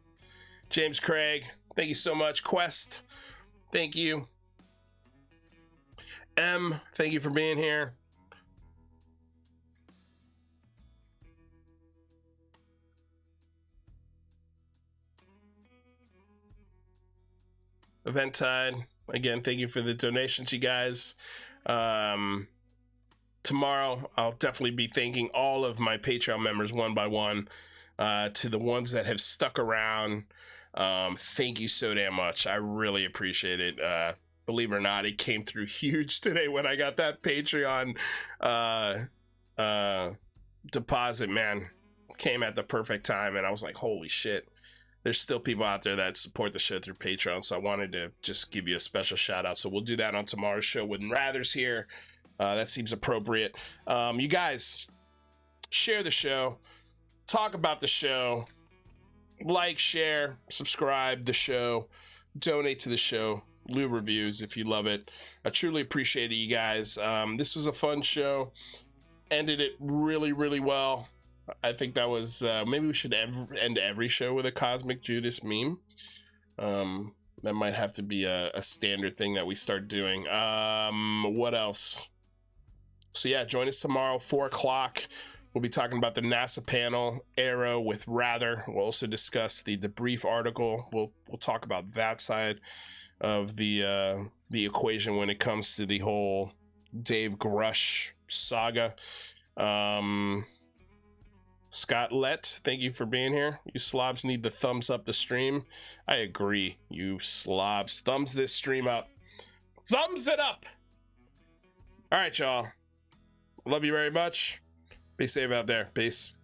James Craig, thank you so much. Quest, thank you. M, thank you for being here. Eventide, again, thank you for the donations, you guys. Tomorrow, I'll definitely be thanking all of my Patreon members one by one. To the ones that have stuck around, thank you so damn much. I really appreciate it. Believe it or not, it came through huge today when I got that Patreon deposit, man. Came at the perfect time, and I was like, holy shit. There's still people out there that support the show through Patreon, so I wanted to just give you a special shout out. So we'll do that on tomorrow's show with Rather's here. That seems appropriate. You guys, share the show, talk about the show, like, share, subscribe the show, donate to the show, Lou reviews if you love it. I truly appreciate it, you guys. This was a fun show. Ended it really, really well. I think that was maybe we should end every show with a Cosmic Judas meme. That might have to be a standard thing that we start doing. What else? So yeah, join us tomorrow, 4 o'clock. We'll be talking about the NASA panel, Arrow with Rather. We'll also discuss the debrief article. We'll talk about that side of the equation when it comes to the whole Dave Grush saga. Scott Lett, thank you for being here. You slobs need the thumbs up the stream. I agree, you slobs. Thumbs this stream up. Thumbs it up. All right, y'all. Love you very much. Be safe out there. Peace.